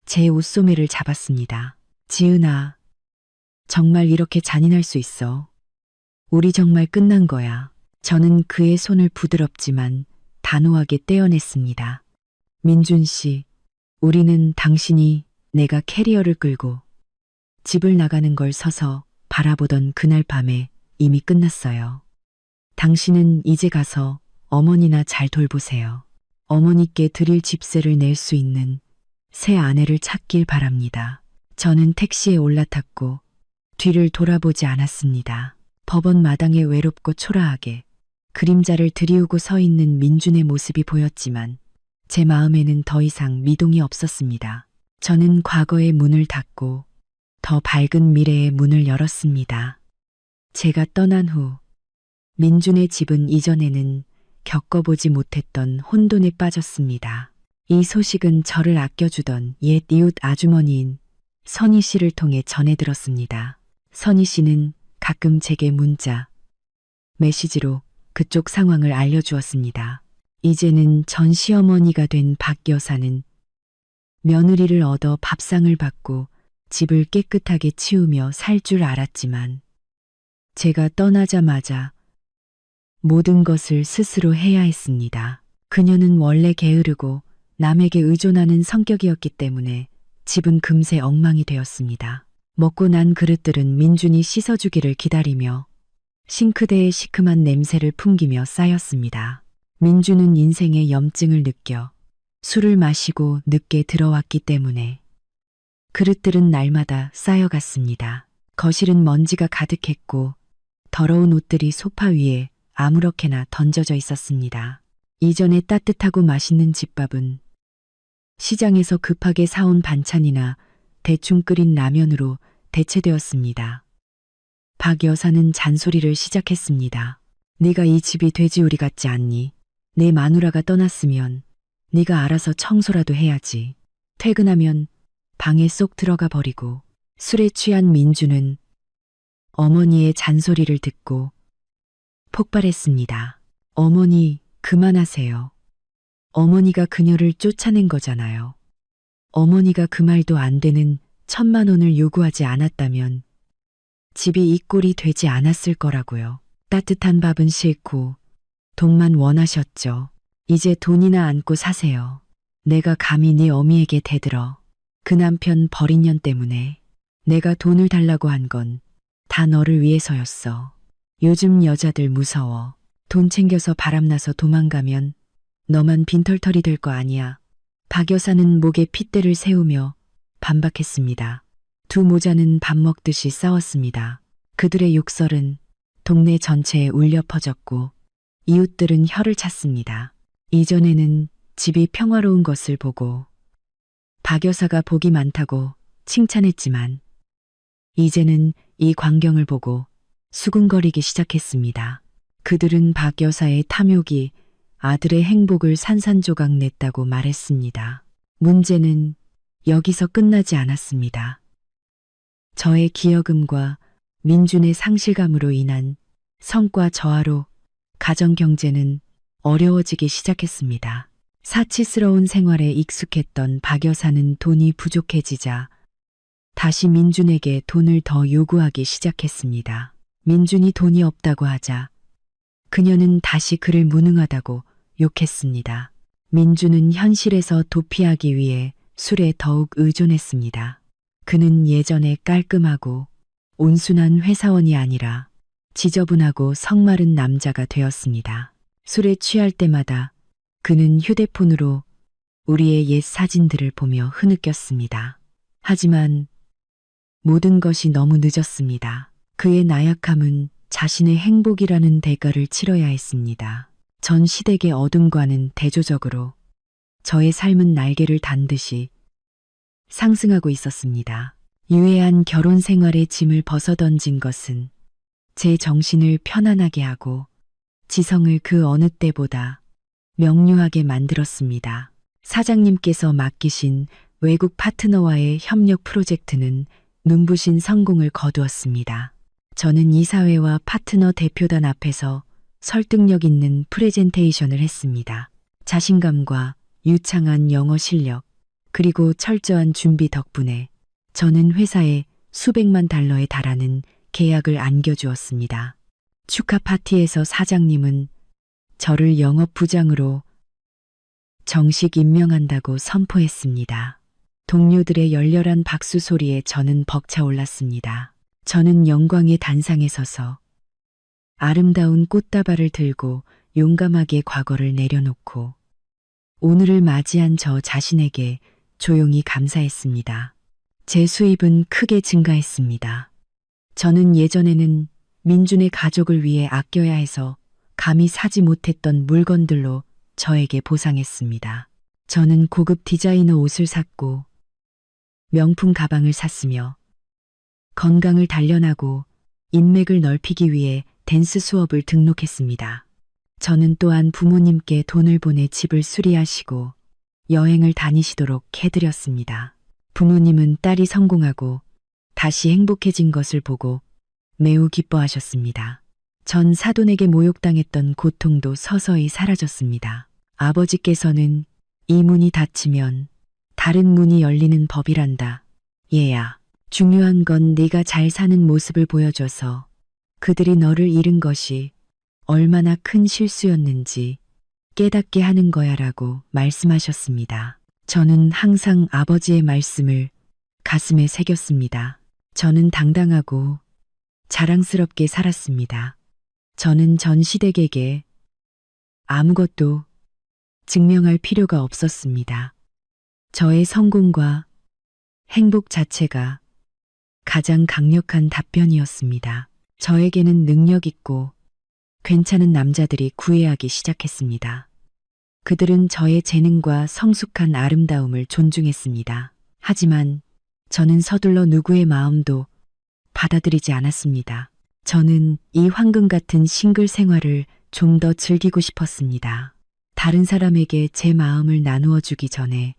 제 옷소매를 잡았습니다. 지은아, 정말 이렇게 잔인할 수 있어. 우리 정말 끝난 거야. 저는 그의 손을 부드럽지만 단호하게 떼어냈습니다. 민준 씨, 우리는 당신이 내가 캐리어를 끌고 집을 나가는 걸 서서 바라보던 그날 밤에 이미 끝났어요. 당신은 이제 가서 어머니나 잘 돌보세요. 어머니께 드릴 집세를 낼 수 있는 새 아내를 찾길 바랍니다. 저는 택시에 올라탔고 뒤를 돌아보지 않았습니다. 법원 마당에 외롭고 초라하게 그림자를 들이우고 서 있는 민준의 모습이 보였지만 제 마음에는 더 이상 미동이 없었습니다. 저는 과거의 문을 닫고 더 밝은 미래의 문을 열었습니다. 제가 떠난 후 민준의 집은 이전에는 겪어보지 못했던 혼돈에 빠졌습니다. 이 소식은 저를 아껴주던 옛 이웃 아주머니인 선희 씨를 통해 전해 들었습니다. 선희 씨는 가끔 제게 문자, 메시지로 그쪽 상황을 알려주었습니다. 이제는 전 시어머니가 된 박 여사는 며느리를 얻어 밥상을 받고 집을 깨끗하게 치우며 살 줄 알았지만 제가 떠나자마자 모든 것을 스스로 해야 했습니다. 그녀는 원래 게으르고 남에게 의존하는 성격이었기 때문에 집은 금세 엉망이 되었습니다. 먹고 난 그릇들은 민준이 씻어주기를 기다리며 싱크대에 시큼한 냄새를 풍기며 쌓였습니다. 민준은 인생의 염증을 느껴 술을 마시고 늦게 들어왔기 때문에 그릇들은 날마다 쌓여갔습니다. 거실은 먼지가 가득했고 더러운 옷들이 소파 위에 아무렇게나 던져져 있었습니다. 이전에 따뜻하고 맛있는 집밥은 시장에서 급하게 사온 반찬이나 대충 끓인 라면으로 대체되었습니다. 박 여사는 잔소리를 시작했습니다. 네가 이 집이 돼지우리 같지 않니? 내 마누라가 떠났으면 네가 알아서 청소라도 해야지. 퇴근하면 방에 쏙 들어가 버리고. 술에 취한 민주는 어머니의 잔소리를 듣고 폭발했습니다. 어머니, 그만하세요. 어머니가 그녀를 쫓아낸 거잖아요. 어머니가 그 말도 안 되는 1,000만 원을 요구하지 않았다면 집이 이 꼴이 되지 않았을 거라고요. 따뜻한 밥은 싫고 돈만 원하셨죠. 이제 돈이나 안고 사세요. 내가 감히 네 어미에게 대들어. 그 남편 버린 년 때문에 내가 돈을 달라고 한 건 다 너를 위해서였어. 요즘 여자들 무서워. 돈 챙겨서 바람나서 도망가면 너만 빈털털이 될 거 아니야. 박 여사는 목에 핏대를 세우며 반박했습니다. 두 모자는 밥 먹듯이 싸웠습니다. 그들의 욕설은 동네 전체에 울려 퍼졌고 이웃들은 혀를 찼습니다. 이전에는 집이 평화로운 것을 보고 박 여사가 복이 많다고 칭찬했지만 이제는 이 광경을 보고 수군거리기 시작했습니다. 그들은 박 여사의 탐욕이 아들의 행복을 산산조각 냈다고 말했습니다. 문제는 여기서 끝나지 않았습니다. 저의 기여금과 민준의 상실감으로 인한 성과 저하로 가정 경제는 어려워지기 시작했습니다. 사치스러운 생활에 익숙했던 박 여사는 돈이 부족해지자 다시 민준에게 돈을 더 요구하기 시작했습니다. 민준이 돈이 없다고 하자 그녀는 다시 그를 무능하다고 욕했습니다. 민준은 현실에서 도피하기 위해 술에 더욱 의존했습니다. 그는 예전에 깔끔하고 온순한 회사원이 아니라 지저분하고 성마른 남자가 되었습니다. 술에 취할 때마다 그는 휴대폰으로 우리의 옛 사진들을 보며 흐느꼈습니다. 하지만 모든 것이 너무 늦었습니다. 그의 나약함은 자신의 행복이라는 대가를 치러야 했습니다. 전 시댁의 어둠과는 대조적으로 저의 삶은 날개를 단 듯이 상승하고 있었습니다. 유해한 결혼 생활의 짐을 벗어던진 것은 제 정신을 편안하게 하고 지성을 그 어느 때보다 명료하게 만들었습니다. 사장님께서 맡기신 외국 파트너와의 협력 프로젝트는 눈부신 성공을 거두었습니다. 저는 이사회와 파트너 대표단 앞에서 설득력 있는 프레젠테이션을 했습니다. 자신감과 유창한 영어 실력, 그리고 철저한 준비 덕분에 저는 회사에 수백만 달러에 달하는 계약을 안겨주었습니다. 축하 파티에서 사장님은 저를 영업부장으로 정식 임명한다고 선포했습니다. 동료들의 열렬한 박수 소리에 저는 벅차올랐습니다. 저는 영광의 단상에 서서 아름다운 꽃다발을 들고 용감하게 과거를 내려놓고 오늘을 맞이한 저 자신에게 조용히 감사했습니다. 제 수입은 크게 증가했습니다. 저는 예전에는 민준의 가족을 위해 아껴야 해서 감히 사지 못했던 물건들로 저에게 보상했습니다. 저는 고급 디자이너 옷을 샀고 명품 가방을 샀으며 건강을 단련하고 인맥을 넓히기 위해 댄스 수업을 등록했습니다. 저는 또한 부모님께 돈을 보내 집을 수리하시고 여행을 다니시도록 해드렸습니다. 부모님은 딸이 성공하고 다시 행복해진 것을 보고 매우 기뻐하셨습니다. 전 사돈에게 모욕당했던 고통도 서서히 사라졌습니다. 아버지께서는 이 문이 닫히면 다른 문이 열리는 법이란다. 얘야, 중요한 건 네가 잘 사는 모습을 보여줘서 그들이 너를 잃은 것이 얼마나 큰 실수였는지 깨닫게 하는 거야라고 말씀하셨습니다. 저는 항상 아버지의 말씀을 가슴에 새겼습니다. 저는 당당하고 자랑스럽게 살았습니다. 저는 전 시댁에게 아무것도 증명할 필요가 없었습니다. 저의 성공과 행복 자체가 가장 강력한 답변이었습니다. 저에게는 능력 있고 괜찮은 남자들이 구애하기 시작했습니다. 그들은 저의 재능과 성숙한 아름다움을 존중했습니다. 하지만 저는 서둘러 누구의 마음도 받아들이지 않았습니다. 저는 이 황금 같은 싱글 생활을 좀 더 즐기고 싶었습니다. 다른 사람에게 제 마음을 나누어 주기 전에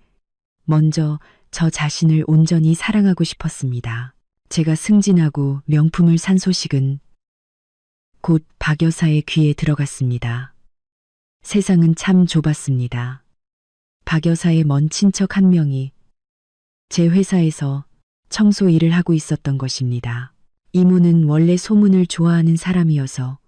먼저 저 자신을 온전히 사랑하고 싶었습니다. 제가 승진하고 명품을 산 소식은 곧 박 여사의 귀에 들어갔습니다. 세상은 참 좁았습니다. 박 여사의 먼 친척 한 명이 제 회사에서 청소 일을 하고 있었던 것입니다. 이모는 원래 소문을 좋아하는 사람이어서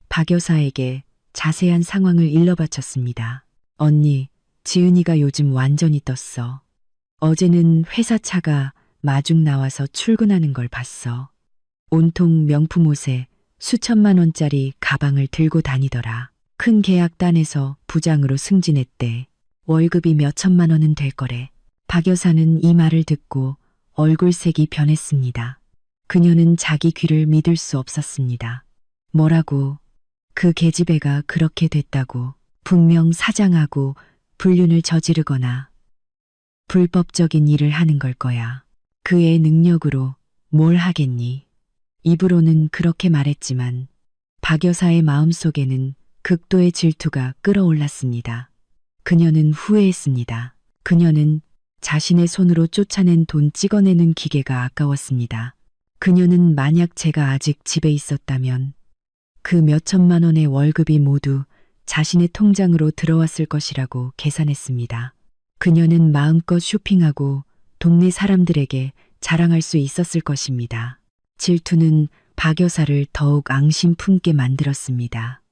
박 여사에게 자세한 상황을 일러바쳤습니다. 언니, 지은이가 요즘 완전히 떴어. 어제는 회사 차가 마중 나와서 출근하는 걸 봤어. 온통 명품 옷에 수천만 원짜리 가방을 들고 다니더라. 큰 계약 따내서 부장으로 승진했대. 월급이 몇 천만 원은 될 거래. 박 여사는 이 말을 듣고 얼굴색이 변했습니다. 그녀는 자기 귀를 믿을 수 없었습니다. 뭐라고? 그 계집애가 그렇게 됐다고. 분명 사장하고 불륜을 저지르거나 불법적인 일을 하는 걸 거야. 그의 능력으로 뭘 하겠니? 입으로는 그렇게 말했지만 박 여사의 마음속에는 극도의 질투가 끓어올랐습니다. 그녀는 후회했습니다. 그녀는 자신의 손으로 쫓아낸 돈 찍어내는 기계가 아까웠습니다. 그녀는 만약 제가 아직 집에 있었다면 그 몇 천만 원의 월급이 모두 자신의 통장으로 들어왔을 것이라고 계산했습니다. 그녀는 마음껏 쇼핑하고 동네 사람들에게 자랑할 수 있었을 것입니다. 질투는 박 여사를 더욱 앙심 품게 만들었습니다.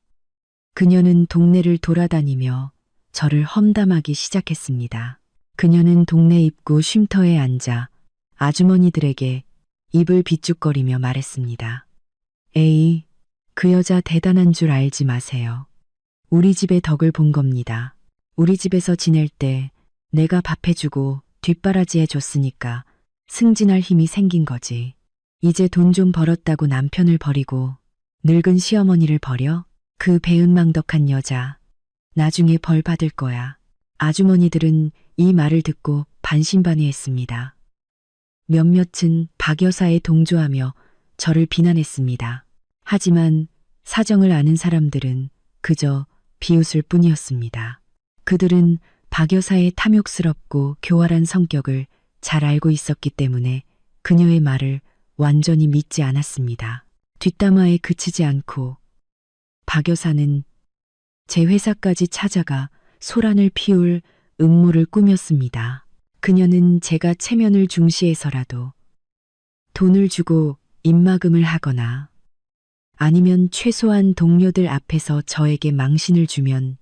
그녀는 동네를 돌아다니며 저를 험담하기 시작했습니다. 그녀는 동네 입구 쉼터에 앉아 아주머니들에게 입을 비쭉거리며 말했습니다. 에이, 그 여자 대단한 줄 알지 마세요. 우리 집의 덕을 본 겁니다. 우리 집에서 지낼 때 내가 밥 해주고 뒷바라지 해줬으니까 승진할 힘이 생긴 거지. 이제 돈 좀 벌었다고 남편을 버리고 늙은 시어머니를 버려? 그 배은망덕한 여자. 나중에 벌 받을 거야. 아주머니들은 이 말을 듣고 반신반의했습니다. 몇몇은 박 여사에 동조하며 저를 비난했습니다. 하지만 사정을 아는 사람들은 그저 비웃을 뿐이었습니다. 그들은 박 여사의 탐욕스럽고 교활한 성격을 잘 알고 있었기 때문에 그녀의 말을 완전히 믿지 않았습니다. 뒷담화에 그치지 않고 박 여사는 제 회사까지 찾아가 소란을 피울 음모를 꾸몄습니다. 그녀는 제가 체면을 중시해서라도 돈을 주고 입막음을 하거나 아니면 최소한 동료들 앞에서 저에게 망신을 주면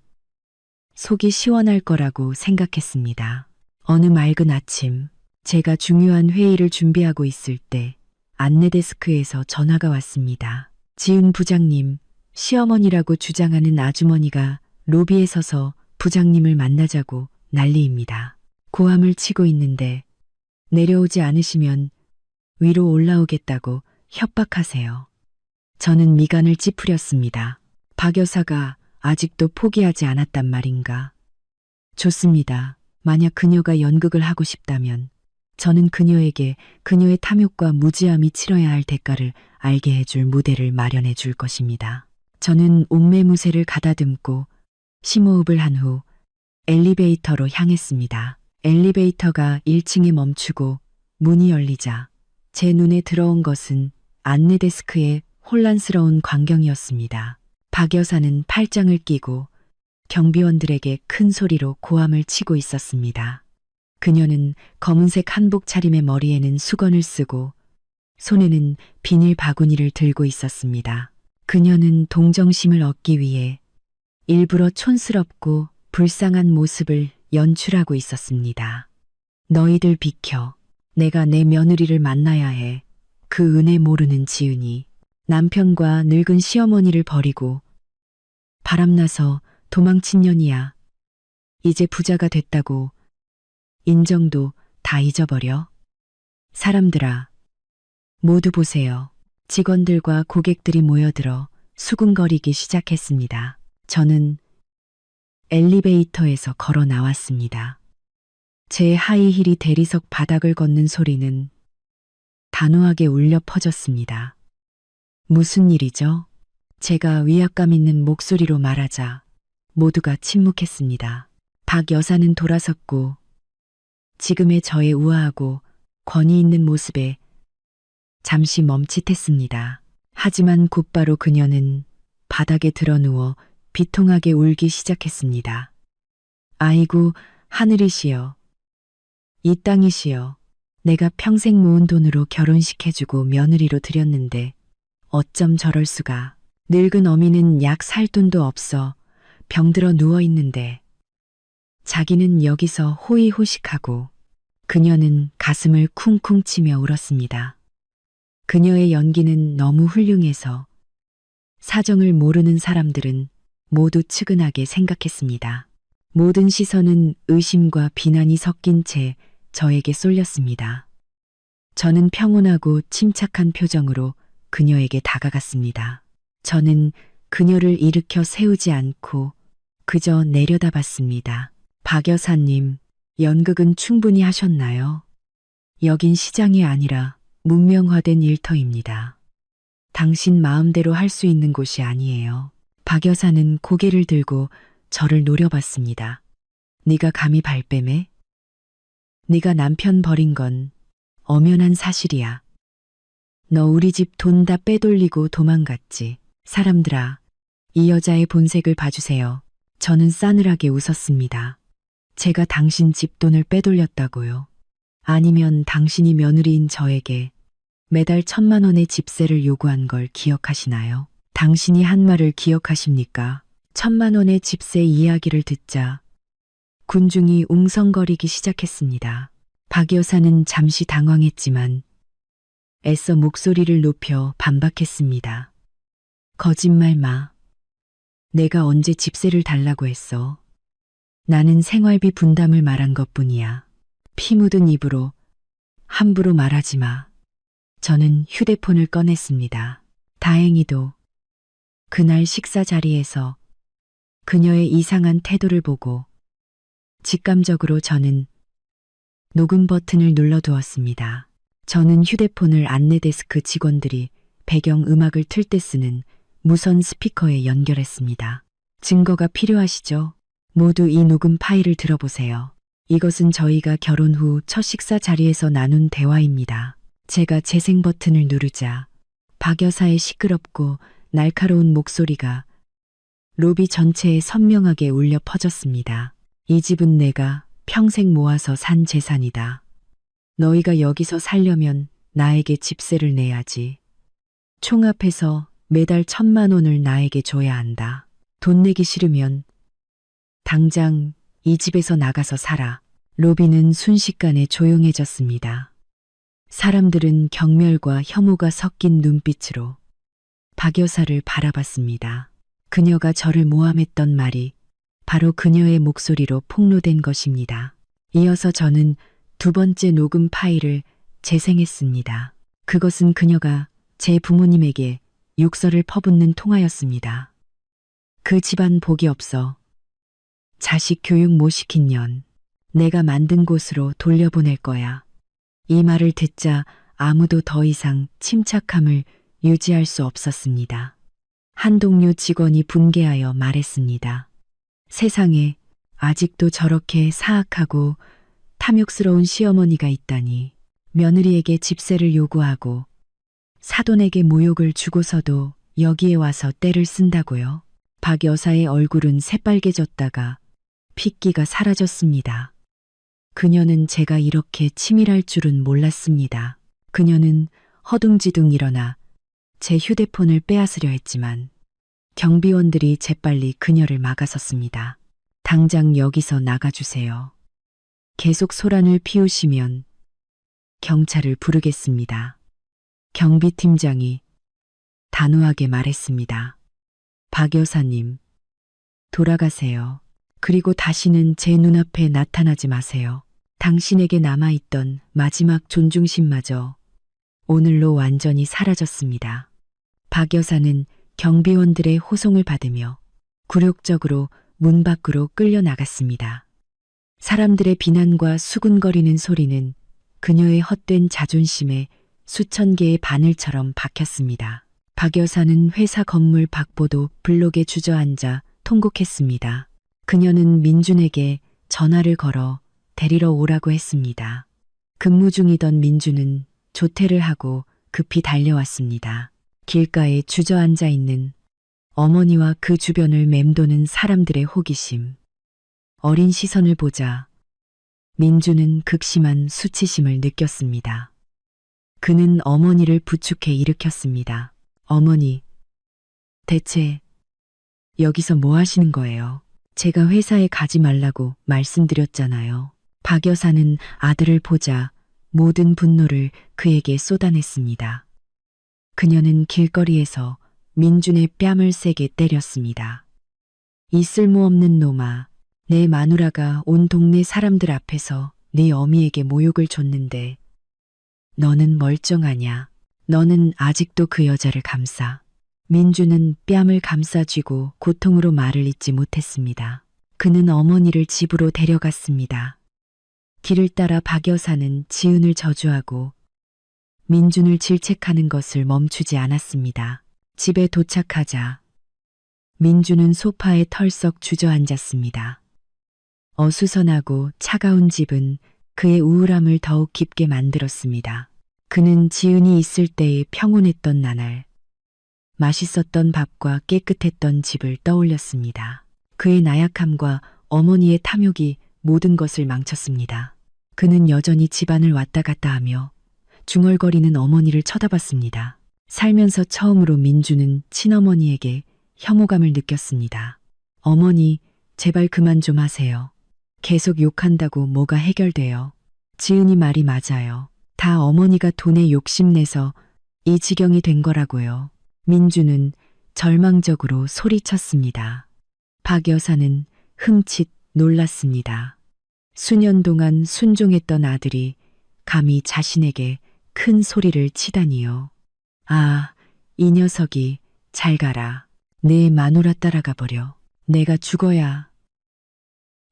속이 시원할 거라고 생각했습니다. 어느 맑은 아침, 제가 중요한 회의를 준비하고 있을 때 안내데스크에서 전화가 왔습니다. 지은 부장님, 시어머니라고 주장하는 아주머니가 로비에 서서 부장님을 만나자고 난리입니다. 고함을 치고 있는데 내려오지 않으시면 위로 올라오겠다고 협박하세요. 저는 미간을 찌푸렸습니다. 박 여사가 아직도 포기하지 않았단 말인가. 좋습니다. 만약 그녀가 연극을 하고 싶다면 저는 그녀에게 그녀의 탐욕과 무지함이 치러야 할 대가를 알게 해줄 무대를 마련해 줄 것입니다. 저는 옥매무새를 가다듬고 심호흡을 한 후 엘리베이터로 향했습니다. 엘리베이터가 1층에 멈추고 문이 열리자 제 눈에 들어온 것은 안내데스크의 혼란스러운 광경이었습니다. 박 여사는 팔짱을 끼고 경비원들에게 큰 소리로 고함을 치고 있었습니다. 그녀는 검은색 한복 차림의 머리에는 수건을 쓰고 손에는 비닐 바구니를 들고 있었습니다. 그녀는 동정심을 얻기 위해 일부러 촌스럽고 불쌍한 모습을 연출하고 있었습니다. 너희들 비켜. 내가 내 며느리를 만나야 해. 그 은혜 모르는 지은이 남편과 늙은 시어머니를 버리고 바람나서 도망친 년이야. 이제 부자가 됐다고 인정도 다 잊어버려? 사람들아, 모두 보세요. 직원들과 고객들이 모여들어 수군거리기 시작했습니다. 저는 엘리베이터에서 걸어 나왔습니다. 제 하이힐이 대리석 바닥을 걷는 소리는 단호하게 울려 퍼졌습니다. 무슨 일이죠? 제가 위압감 있는 목소리로 말하자 모두가 침묵했습니다. 박 여사는 돌아섰고 지금의 저의 우아하고 권위 있는 모습에 잠시 멈칫했습니다. 하지만 곧바로 그녀는 바닥에 드러누워 비통하게 울기 시작했습니다. 아이고, 하늘이시여. 이 땅이시여. 내가 평생 모은 돈으로 결혼시켜주고 며느리로 들였는데 어쩜 저럴 수가. 늙은 어미는 약 살 돈도 없어 병들어 누워있는데 자기는 여기서 호의호식하고 그녀는 가슴을 쿵쿵 치며 울었습니다. 그녀의 연기는 너무 훌륭해서 사정을 모르는 사람들은 모두 측은하게 생각했습니다. 모든 시선은 의심과 비난이 섞인 채 저에게 쏠렸습니다. 저는 평온하고 침착한 표정으로 그녀에게 다가갔습니다. 저는 그녀를 일으켜 세우지 않고 그저 내려다봤습니다. 박 여사님, 연극은 충분히 하셨나요? 여긴 시장이 아니라 문명화된 일터입니다. 당신 마음대로 할 수 있는 곳이 아니에요. 박 여사는 고개를 들고 저를 노려봤습니다. 네가 감히 발뺌해? 네가 남편 버린 건 엄연한 사실이야. 너 우리 집 돈 다 빼돌리고 도망갔지. 사람들아, 이 여자의 본색을 봐주세요. 저는 싸늘하게 웃었습니다. 제가 당신 집 돈을 빼돌렸다고요? 아니면 당신이 며느리인 저에게 매달 1,000만 원의 집세를 요구한 걸 기억하시나요? 당신이 한 말을 기억하십니까? 1,000만 원의 집세 이야기를 듣자 군중이 웅성거리기 시작했습니다. 박 여사는 잠시 당황했지만 애써 목소리를 높여 반박했습니다. 거짓말 마. 내가 언제 집세를 달라고 했어. 나는 생활비 분담을 말한 것뿐이야. 피 묻은 입으로 함부로 말하지 마. 저는 휴대폰을 꺼냈습니다. 다행히도 그날 식사 자리에서 그녀의 이상한 태도를 보고 직감적으로 저는 녹음 버튼을 눌러두었습니다. 저는 휴대폰을 안내데스크 직원들이 배경 음악을 틀 때 쓰는 무선 스피커에 연결했습니다. 증거가 필요하시죠? 모두 이 녹음 파일을 들어보세요. 이것은 저희가 결혼 후 첫 식사 자리에서 나눈 대화입니다. 제가 재생 버튼을 누르자 박 여사의 시끄럽고 날카로운 목소리가 로비 전체에 선명하게 울려 퍼졌습니다. 이 집은 내가 평생 모아서 산 재산이다. 너희가 여기서 살려면 나에게 집세를 내야지. 총합해서 매달 1,000만 원을 나에게 줘야 한다. 돈 내기 싫으면 당장 이 집에서 나가서 살아. 로비는 순식간에 조용해졌습니다. 사람들은 경멸과 혐오가 섞인 눈빛으로 박 여사를 바라봤습니다. 그녀가 저를 모함했던 말이 바로 그녀의 목소리로 폭로된 것입니다. 이어서 저는 두 번째 녹음 파일을 재생했습니다. 그것은 그녀가 제 부모님에게 욕설을 퍼붓는 통화였습니다. 그 집안 복이 없어. 자식 교육 못 시킨 년. 내가 만든 곳으로 돌려보낼 거야. 이 말을 듣자 아무도 더 이상 침착함을 유지할 수 없었습니다. 한 동료 직원이 분개하여 말했습니다. 세상에 아직도 저렇게 사악하고 탐욕스러운 시어머니가 있다니. 며느리에게 집세를 요구하고 사돈에게 모욕을 주고서도 여기에 와서 떼를 쓴다고요. 박 여사의 얼굴은 새빨개졌다가 핏기가 사라졌습니다. 그녀는 제가 이렇게 치밀할 줄은 몰랐습니다. 그녀는 허둥지둥 일어나 제 휴대폰을 빼앗으려 했지만 경비원들이 재빨리 그녀를 막아섰습니다. 당장 여기서 나가주세요. 계속 소란을 피우시면 경찰을 부르겠습니다. 경비팀장이 단호하게 말했습니다. 박 여사님, 돌아가세요. 그리고 다시는 제 눈앞에 나타나지 마세요. 당신에게 남아있던 마지막 존중심마저 오늘로 완전히 사라졌습니다. 박 여사는 경비원들의 호송을 받으며 굴욕적으로 문 밖으로 끌려 나갔습니다. 사람들의 비난과 수군거리는 소리는 그녀의 헛된 자존심에 수천 개의 바늘처럼 박혔습니다. 박 여사는 회사 건물 밖보도 블록에 주저앉아 통곡했습니다. 그녀는 민준에게 전화를 걸어 데리러 오라고 했습니다. 근무 중이던 민준은 조퇴를 하고 급히 달려왔습니다. 길가에 주저앉아 있는 어머니와 그 주변을 맴도는 사람들의 호기심. 어린 시선을 보자 민준은 극심한 수치심을 느꼈습니다. 그는 어머니를 부축해 일으켰습니다. 어머니, 대체 여기서 뭐 하시는 거예요? 제가 회사에 가지 말라고 말씀드렸잖아요. 박 여사는 아들을 보자 모든 분노를 그에게 쏟아냈습니다. 그녀는 길거리에서 민준의 뺨을 세게 때렸습니다. 이 쓸모없는 놈아, 내 마누라가 온 동네 사람들 앞에서 네 어미에게 모욕을 줬는데 너는 멀쩡하냐? 너는 아직도 그 여자를 감싸. 민주는 뺨을 감싸쥐고 고통으로 말을 잇지 못했습니다. 그는 어머니를 집으로 데려갔습니다. 길을 따라 박 여사는 지은을 저주하고 민준을 질책하는 것을 멈추지 않았습니다. 집에 도착하자 민준은 소파에 털썩 주저앉았습니다. 어수선하고 차가운 집은 그의 우울함을 더욱 깊게 만들었습니다. 그는 지은이 있을 때의 평온했던 나날, 맛있었던 밥과 깨끗했던 집을 떠올렸습니다. 그의 나약함과 어머니의 탐욕이 모든 것을 망쳤습니다. 그는 여전히 집안을 왔다 갔다 하며 중얼거리는 어머니를 쳐다봤습니다. 살면서 처음으로 민주는 친어머니에게 혐오감을 느꼈습니다. 어머니, 제발 그만 좀 하세요. 계속 욕한다고 뭐가 해결돼요. 지은이 말이 맞아요. 다 어머니가 돈에 욕심내서 이 지경이 된 거라고요. 민주는 절망적으로 소리쳤습니다. 박 여사는 흠칫 놀랐습니다. 수년 동안 순종했던 아들이 감히 자신에게 큰 소리를 치다니요. 아, 이 녀석이 잘 가라. 내 마누라 따라가 버려. 내가 죽어야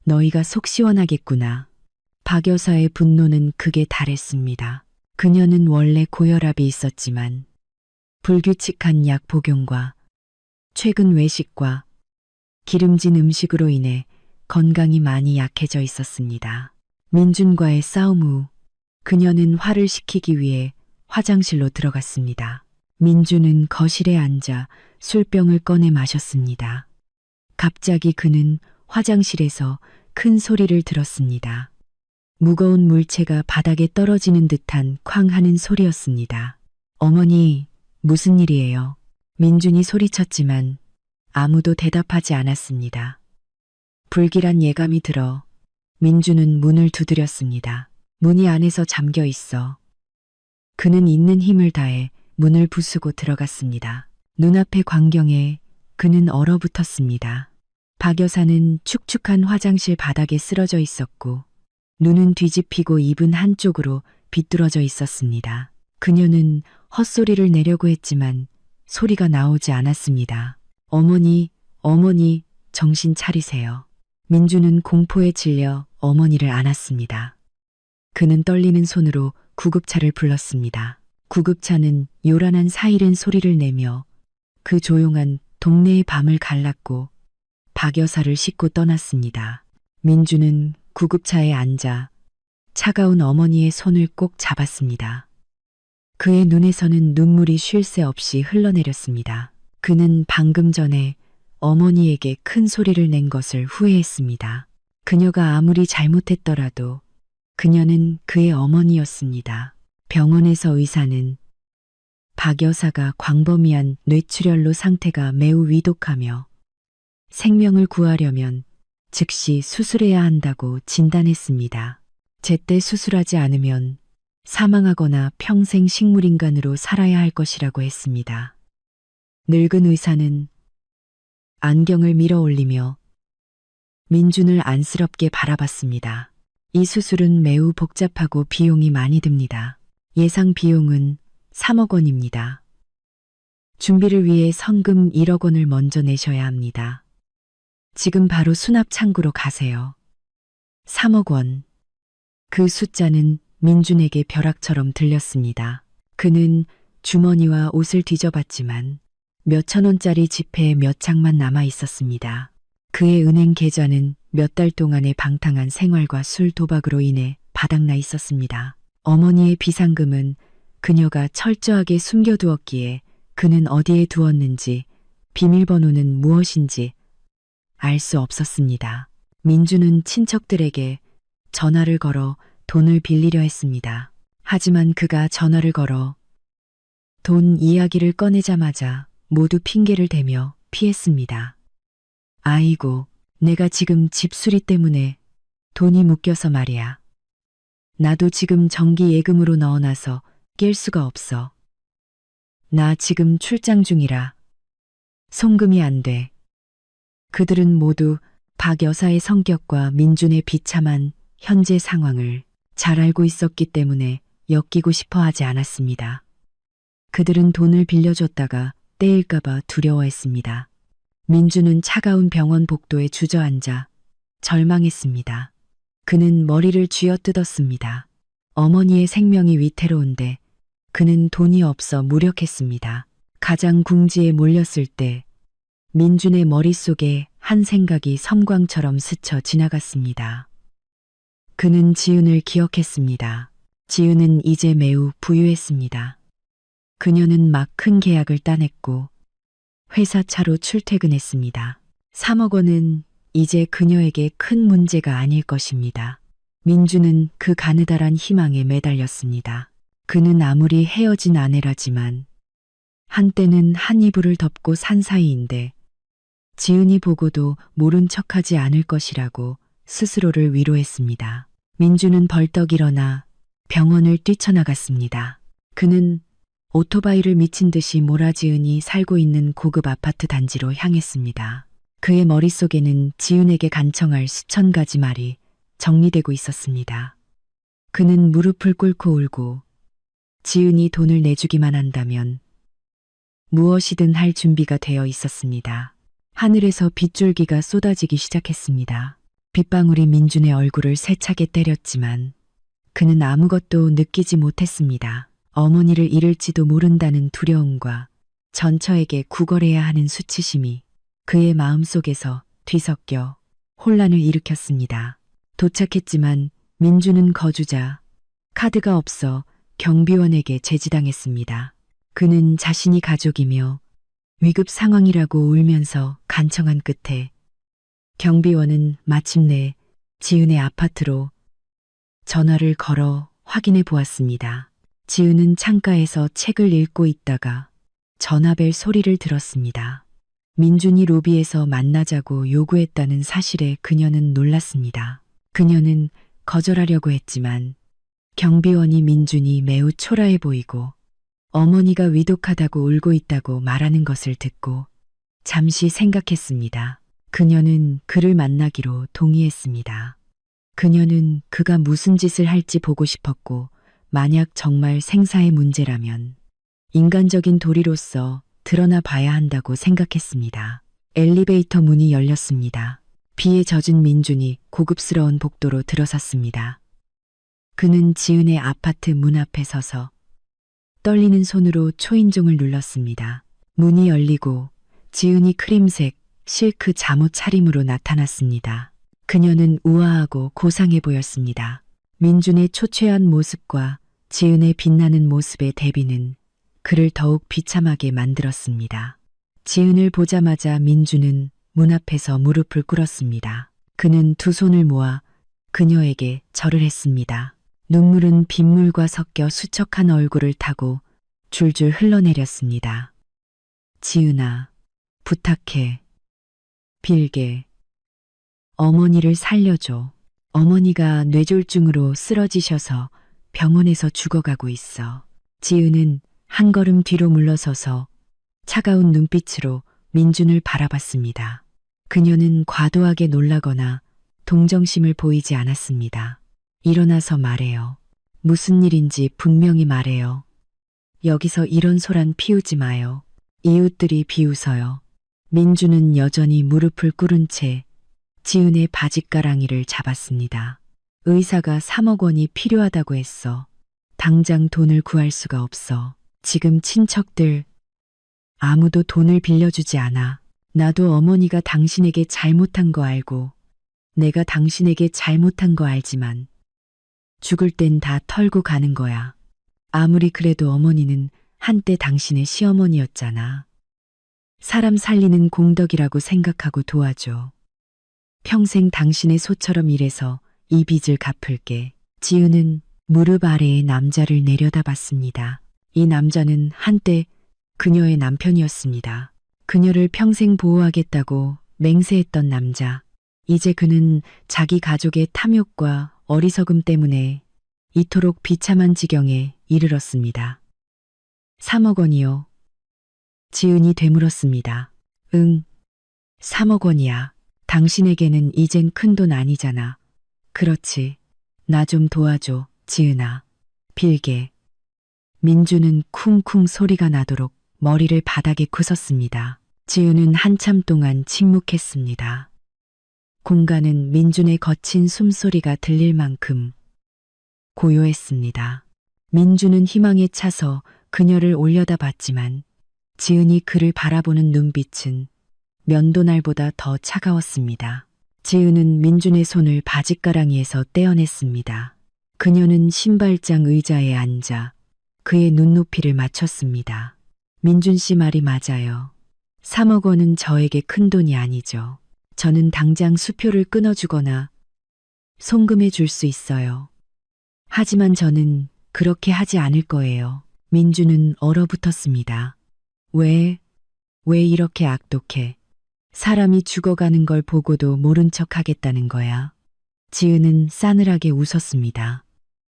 너희가 속 시원하겠구나. 박 여사의 분노는 극에 달했습니다. 그녀는 원래 고혈압이 있었지만 불규칙한 약 복용과 최근 외식과 기름진 음식으로 인해 건강이 많이 약해져 있었습니다. 민준과의 싸움 후 그녀는 화를 식히기 위해 화장실로 들어갔습니다. 민준은 거실에 앉아 술병을 꺼내 마셨습니다. 갑자기 그는 화장실에서 큰 소리를 들었습니다. 무거운 물체가 바닥에 떨어지는 듯한 쾅 하는 소리였습니다. 어머니, 무슨 일이에요? 민준이 소리쳤지만 아무도 대답하지 않았습니다. 불길한 예감이 들어 민준은 문을 두드렸습니다. 문이 안에서 잠겨 있어. 그는 있는 힘을 다해 문을 부수고 들어갔습니다. 눈앞의 광경에 그는 얼어붙었습니다. 박 여사는 축축한 화장실 바닥에 쓰러져 있었고 눈은 뒤집히고 입은 한쪽으로 비뚤어져 있었습니다. 그녀는 헛소리를 내려고 했지만 소리가 나오지 않았습니다. 어머니, 어머니, 정신 차리세요. 민주는 공포에 질려 어머니를 안았습니다. 그는 떨리는 손으로 구급차를 불렀습니다. 구급차는 요란한 사이렌 소리를 내며 그 조용한 동네의 밤을 갈랐고 박 여사를 싣고 떠났습니다. 민주는 구급차에 앉아 차가운 어머니의 손을 꼭 잡았습니다. 그의 눈에서는 눈물이 쉴 새 없이 흘러내렸습니다. 그는 방금 전에 어머니에게 큰 소리를 낸 것을 후회했습니다. 그녀가 아무리 잘못했더라도 그녀는 그의 어머니였습니다. 병원에서 의사는 박 여사가 광범위한 뇌출혈로 상태가 매우 위독하며 생명을 구하려면 즉시 수술해야 한다고 진단했습니다. 제때 수술하지 않으면 사망하거나 평생 식물인간으로 살아야 할 것이라고 했습니다. 늙은 의사는 안경을 밀어 올리며 민준을 안쓰럽게 바라봤습니다. 이 수술은 매우 복잡하고 비용이 많이 듭니다. 예상 비용은 3억 원입니다. 준비를 위해 성금 1억 원을 먼저 내셔야 합니다. 지금 바로 수납 창구로 가세요. 3억 원. 그 숫자는 민준에게 벼락처럼 들렸습니다. 그는 주머니와 옷을 뒤져봤지만 몇천 원짜리 지폐 몇 장만 남아 있었습니다. 그의 은행 계좌는 몇 달 동안의 방탕한 생활과 술 도박으로 인해 바닥나 있었습니다. 어머니의 비상금은 그녀가 철저하게 숨겨두었기에 그는 어디에 두었는지 비밀번호는 무엇인지 알 수 없었습니다. 민주는 친척들에게 전화를 걸어 돈을 빌리려 했습니다. 하지만 그가 전화를 걸어 돈 이야기를 꺼내자마자 모두 핑계를 대며 피했습니다. 아이고, 내가 지금 집 수리 때문에 돈이 묶여서 말이야. 나도 지금 정기 예금으로 넣어놔서 깰 수가 없어. 나 지금 출장 중이라 송금이 안 돼. 그들은 모두 박 여사의 성격과 민준의 비참한 현재 상황을 잘 알고 있었기 때문에 엮이고 싶어 하지 않았습니다. 그들은 돈을 빌려줬다가 떼일까봐 두려워했습니다. 민준은 차가운 병원 복도에 주저앉아 절망했습니다. 그는 머리를 쥐어뜯었습니다. 어머니의 생명이 위태로운데 그는 돈이 없어 무력했습니다. 가장 궁지에 몰렸을 때 민준의 머릿속에 한 생각이 섬광처럼 스쳐 지나갔습니다. 그는 지은을 기억했습니다. 지은은 이제 매우 부유했습니다. 그녀는 막 큰 계약을 따냈고 회사 차로 출퇴근했습니다. 3억 원은 이제 그녀에게 큰 문제가 아닐 것입니다. 민주는 그 가느다란 희망에 매달렸습니다. 그는 아무리 헤어진 아내라지만 한때는 한 이불을 덮고 산 사이인데 지은이 보고도 모른 척하지 않을 것이라고 스스로를 위로했습니다. 민주는 벌떡 일어나 병원을 뛰쳐나갔습니다. 그는 오토바이를 미친 듯이 몰아지은이 살고 있는 고급 아파트 단지로 향했습니다. 그의 머릿속에는 지은에게 간청할 수천 가지 말이 정리되고 있었습니다. 그는 무릎을 꿇고 울고 지은이 돈을 내주기만 한다면 무엇이든 할 준비가 되어 있었습니다. 하늘에서 빗줄기가 쏟아지기 시작했습니다. 빗방울이 민준의 얼굴을 세차게 때렸지만 그는 아무것도 느끼지 못했습니다. 어머니를 잃을지도 모른다는 두려움과 전처에게 구걸해야 하는 수치심이 그의 마음속에서 뒤섞여 혼란을 일으켰습니다. 도착했지만 민주는 거주자 카드가 없어 경비원에게 제지당했습니다. 그는 자신이 가족이며 위급 상황이라고 울면서 간청한 끝에 경비원은 마침내 지은의 아파트로 전화를 걸어 확인해 보았습니다. 지은은 창가에서 책을 읽고 있다가 전화벨 소리를 들었습니다. 민준이 로비에서 만나자고 요구했다는 사실에 그녀는 놀랐습니다. 그녀는 거절하려고 했지만 경비원이 민준이 매우 초라해 보이고 어머니가 위독하다고 울고 있다고 말하는 것을 듣고 잠시 생각했습니다. 그녀는 그를 만나기로 동의했습니다. 그녀는 그가 무슨 짓을 할지 보고 싶었고 만약 정말 생사의 문제라면 인간적인 도리로서 드러나 봐야 한다고 생각했습니다. 엘리베이터 문이 열렸습니다. 비에 젖은 민준이 고급스러운 복도로 들어섰습니다. 그는 지은의 아파트 문 앞에 서서 떨리는 손으로 초인종을 눌렀습니다. 문이 열리고 지은이 크림색 실크 잠옷 차림으로 나타났습니다. 그녀는 우아하고 고상해 보였습니다. 민준의 초췌한 모습과 지은의 빛나는 모습의 대비는 그를 더욱 비참하게 만들었습니다. 지은을 보자마자 민준은 문 앞에서 무릎을 꿇었습니다. 그는 두 손을 모아 그녀에게 절을 했습니다. 눈물은 빗물과 섞여 수척한 얼굴을 타고 줄줄 흘러내렸습니다. 지은아, 부탁해. 빌게. 어머니를 살려줘. 어머니가 뇌졸중으로 쓰러지셔서 병원에서 죽어가고 있어. 지은은 한 걸음 뒤로 물러서서 차가운 눈빛으로 민준을 바라봤습니다. 그녀는 과도하게 놀라거나 동정심을 보이지 않았습니다. 일어나서 말해요. 무슨 일인지 분명히 말해요. 여기서 이런 소란 피우지 마요. 이웃들이 비웃어요. 민준은 여전히 무릎을 꿇은 채 지은의 바짓가랑이를 잡았습니다. 의사가 3억 원이 필요하다고 했어. 당장 돈을 구할 수가 없어. 지금 친척들 아무도 돈을 빌려주지 않아. 나도 어머니가 당신에게 잘못한 거 알고 내가 당신에게 잘못한 거 알지만 죽을 땐 다 털고 가는 거야. 아무리 그래도 어머니는 한때 당신의 시어머니였잖아. 사람 살리는 공덕이라고 생각하고 도와줘. 평생 당신의 소처럼 일해서 이 빚을 갚을게. 지은은 무릎 아래에 남자를 내려다봤습니다. 이 남자는 한때 그녀의 남편이었습니다. 그녀를 평생 보호하겠다고 맹세했던 남자. 이제 그는 자기 가족의 탐욕과 어리석음 때문에 이토록 비참한 지경에 이르렀습니다. 3억 원이요. 지은이 되물었습니다. 응, 3억 원이야. 당신에게는 이젠 큰돈 아니잖아. 그렇지. 나 좀 도와줘, 지은아. 빌게. 민주는 쿵쿵 소리가 나도록 머리를 바닥에 굳었습니다. 지은은 한참 동안 침묵했습니다. 공간은 민준의 거친 숨소리가 들릴 만큼 고요했습니다. 민준은 희망에 차서 그녀를 올려다봤지만 지은이 그를 바라보는 눈빛은 면도날보다 더 차가웠습니다. 지은은 민준의 손을 바짓가랑이에서 떼어냈습니다. 그녀는 신발장 의자에 앉아 그의 눈높이를 맞췄습니다. 민준 씨 말이 맞아요. 3억 원은 저에게 큰 돈이 아니죠. 저는 당장 수표를 끊어주거나 송금해 줄 수 있어요. 하지만 저는 그렇게 하지 않을 거예요. 민준은 얼어붙었습니다. 왜 이렇게 악독해? 사람이 죽어가는 걸 보고도 모른 척 하겠다는 거야. 지은은 싸늘하게 웃었습니다.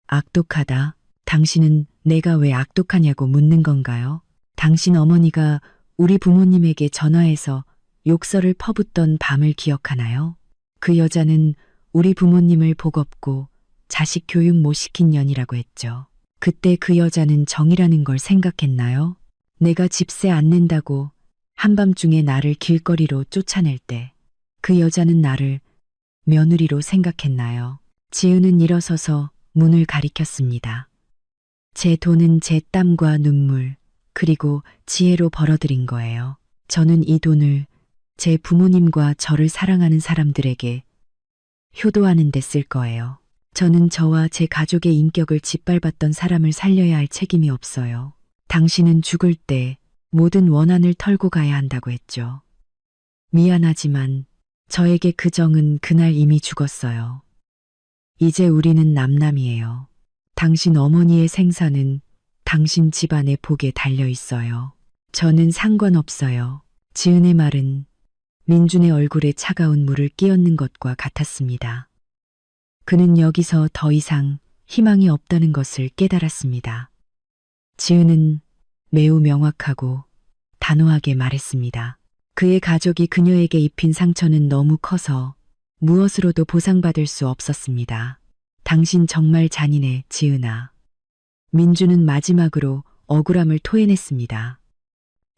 악독하다. 당신은 내가 왜 악독하냐고 묻는 건가요? 당신 어머니가 우리 부모님에게 전화해서 욕설을 퍼붓던 밤을 기억하나요? 그 여자는 우리 부모님을 복없고 자식 교육 못 시킨 년이라고 했죠. 그때 그 여자는 정이라는 걸 생각했나요? 내가 집세 안 낸다고 한밤중에 나를 길거리로 쫓아낼 때 그 여자는 나를 며느리로 생각했나요? 지은은 일어서서 문을 가리켰습니다. 제 돈은 제 땀과 눈물 그리고 지혜로 벌어들인 거예요. 저는 이 돈을 제 부모님과 저를 사랑하는 사람들에게 효도하는 데 쓸 거예요. 저는 저와 제 가족의 인격을 짓밟았던 사람을 살려야 할 책임이 없어요. 당신은 죽을 때 모든 원한을 털고 가야 한다고 했죠. 미안하지만 저에게 그 정은 그날 이미 죽었어요. 이제 우리는 남남이에요. 당신 어머니의 생사는 당신 집안의 복에 달려 있어요. 저는 상관없어요. 지은의 말은 민준의 얼굴에 차가운 물을 끼얹는 것과 같았습니다. 그는 여기서 더 이상 희망이 없다는 것을 깨달았습니다. 지은은 매우 명확하고 단호하게 말했습니다. 그의 가족이 그녀에게 입힌 상처는 너무 커서 무엇으로도 보상받을 수 없었습니다. 당신 정말 잔인해, 지은아. 민주는 마지막으로 억울함을 토해냈습니다.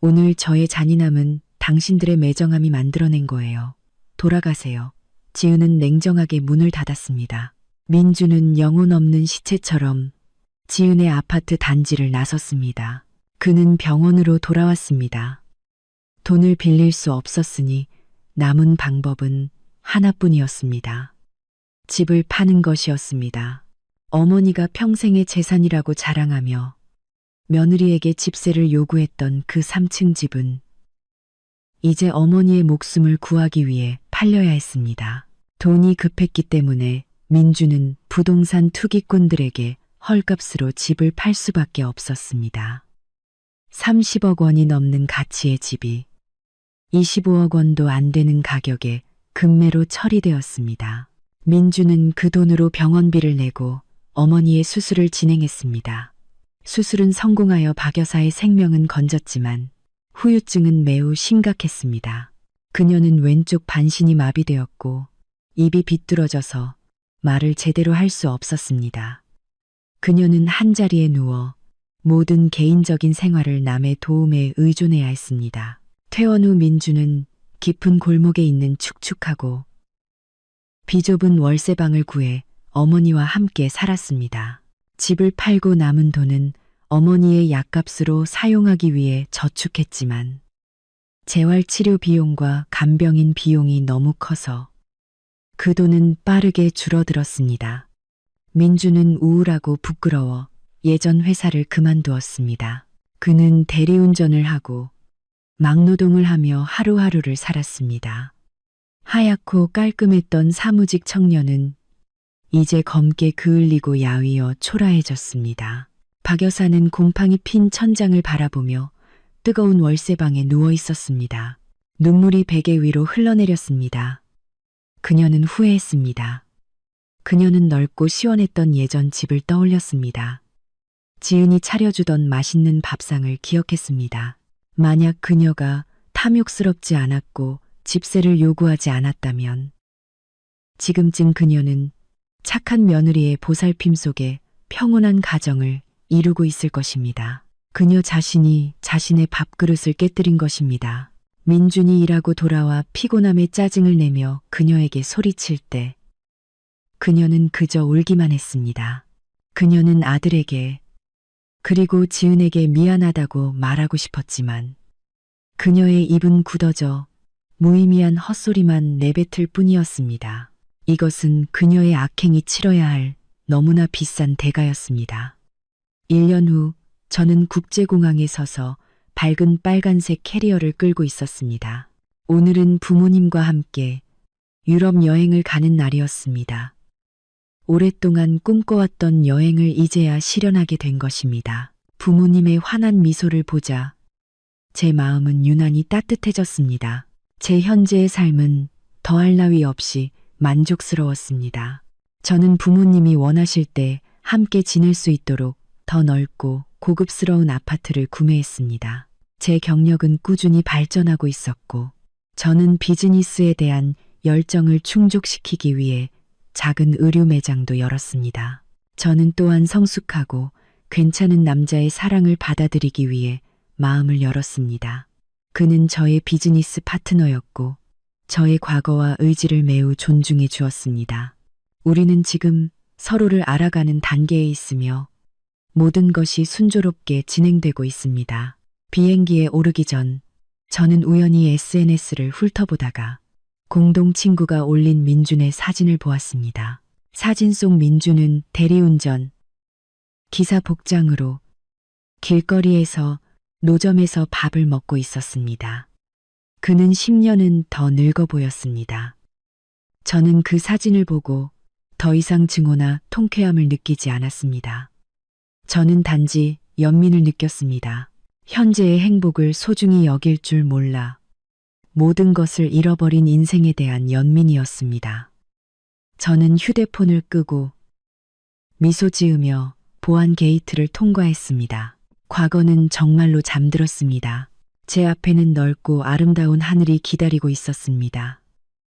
오늘 저의 잔인함은 당신들의 매정함이 만들어낸 거예요. 돌아가세요. 지은은 냉정하게 문을 닫았습니다. 민주는 영혼 없는 시체처럼 지은의 아파트 단지를 나섰습니다. 그는 병원으로 돌아왔습니다. 돈을 빌릴 수 없었으니 남은 방법은 하나뿐이었습니다. 집을 파는 것이었습니다. 어머니가 평생의 재산이라고 자랑하며 며느리에게 집세를 요구했던 그 3층 집은 이제 어머니의 목숨을 구하기 위해 팔려야 했습니다. 돈이 급했기 때문에 민주는 부동산 투기꾼들에게 헐값으로 집을 팔 수밖에 없었습니다. 30억 원이 넘는 가치의 집이 25억 원도 안 되는 가격에 금매로 처리되었습니다. 민주는 그 돈으로 병원비를 내고 어머니의 수술을 진행했습니다. 수술은 성공하여 박 여사의 생명은 건졌지만 후유증은 매우 심각했습니다. 그녀는 왼쪽 반신이 마비되었고 입이 비뚤어져서 말을 제대로 할 수 없었습니다. 그녀는 한자리에 누워 모든 개인적인 생활을 남의 도움에 의존해야 했습니다. 퇴원 후 민주는 깊은 골목에 있는 축축하고 비좁은 월세방을 구해 어머니와 함께 살았습니다. 집을 팔고 남은 돈은 어머니의 약값으로 사용하기 위해 저축했지만 재활치료 비용과 간병인 비용이 너무 커서 그 돈은 빠르게 줄어들었습니다. 민주는 우울하고 부끄러워 예전 회사를 그만두었습니다. 그는 대리운전을 하고 막노동을 하며 하루하루를 살았습니다. 하얗고 깔끔했던 사무직 청년은 이제 검게 그을리고 야위어 초라해졌습니다. 박 여사는 곰팡이 핀 천장을 바라보며 뜨거운 월세방에 누워 있었습니다. 눈물이 베개 위로 흘러내렸습니다. 그녀는 후회했습니다. 그녀는 넓고 시원했던 예전 집을 떠올렸습니다. 지은이 차려주던 맛있는 밥상을 기억했습니다. 만약 그녀가 탐욕스럽지 않았고 집세를 요구하지 않았다면 지금쯤 그녀는 착한 며느리의 보살핌 속에 평온한 가정을 이루고 있을 것입니다. 그녀 자신이 자신의 밥그릇을 깨뜨린 것입니다. 민준이 일하고 돌아와 피곤함에 짜증을 내며 그녀에게 소리칠 때 그녀는 그저 울기만 했습니다. 그녀는 아들에게 그리고 지은에게 미안하다고 말하고 싶었지만 그녀의 입은 굳어져 무의미한 헛소리만 내뱉을 뿐이었습니다. 이것은 그녀의 악행이 치러야 할 너무나 비싼 대가였습니다. 1년 후 저는 국제공항에 서서 밝은 빨간색 캐리어를 끌고 있었습니다. 오늘은 부모님과 함께 유럽 여행을 가는 날이었습니다. 오랫동안 꿈꿔왔던 여행을 이제야 실현하게 된 것입니다. 부모님의 환한 미소를 보자 제 마음은 유난히 따뜻해졌습니다. 제 현재의 삶은 더할 나위 없이 만족스러웠습니다. 저는 부모님이 원하실 때 함께 지낼 수 있도록 더 넓고 고급스러운 아파트를 구매했습니다. 제 경력은 꾸준히 발전하고 있었고, 저는 비즈니스에 대한 열정을 충족시키기 위해 작은 의류 매장도 열었습니다. 저는 또한 성숙하고 괜찮은 남자의 사랑을 받아들이기 위해 마음을 열었습니다. 그는 저의 비즈니스 파트너였고, 저의 과거와 의지를 매우 존중해 주었습니다. 우리는 지금 서로를 알아가는 단계에 있으며 모든 것이 순조롭게 진행되고 있습니다. 비행기에 오르기 전 저는 우연히 SNS를 훑어보다가 공동 친구가 올린 민준의 사진을 보았습니다. 사진 속 민준은 대리운전, 기사 복장으로 길거리에서 노점에서 밥을 먹고 있었습니다. 그는 10년은 더 늙어 보였습니다. 저는 그 사진을 보고 더 이상 증오나 통쾌함을 느끼지 않았습니다. 저는 단지 연민을 느꼈습니다. 현재의 행복을 소중히 여길 줄 몰라 모든 것을 잃어버린 인생에 대한 연민이었습니다. 저는 휴대폰을 끄고 미소 지으며 보안 게이트를 통과했습니다. 과거는 정말로 잠들었습니다. 제 앞에는 넓고 아름다운 하늘이 기다리고 있었습니다.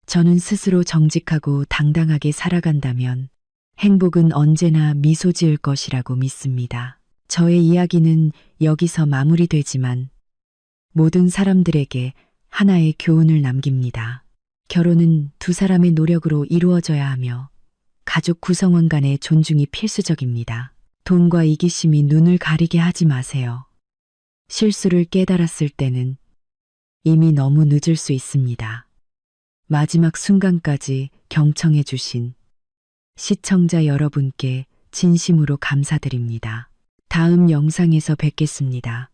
저는 스스로 정직하고 당당하게 살아간다면 행복은 언제나 미소 지을 것이라고 믿습니다. 저의 이야기는 여기서 마무리되지만 모든 사람들에게 하나의 교훈을 남깁니다. 결혼은 두 사람의 노력으로 이루어져야 하며 가족 구성원 간의 존중이 필수적입니다. 돈과 이기심이 눈을 가리게 하지 마세요. 실수를 깨달았을 때는 이미 너무 늦을 수 있습니다. 마지막 순간까지 경청해 주신 시청자 여러분께 진심으로 감사드립니다. 다음 영상에서 뵙겠습니다.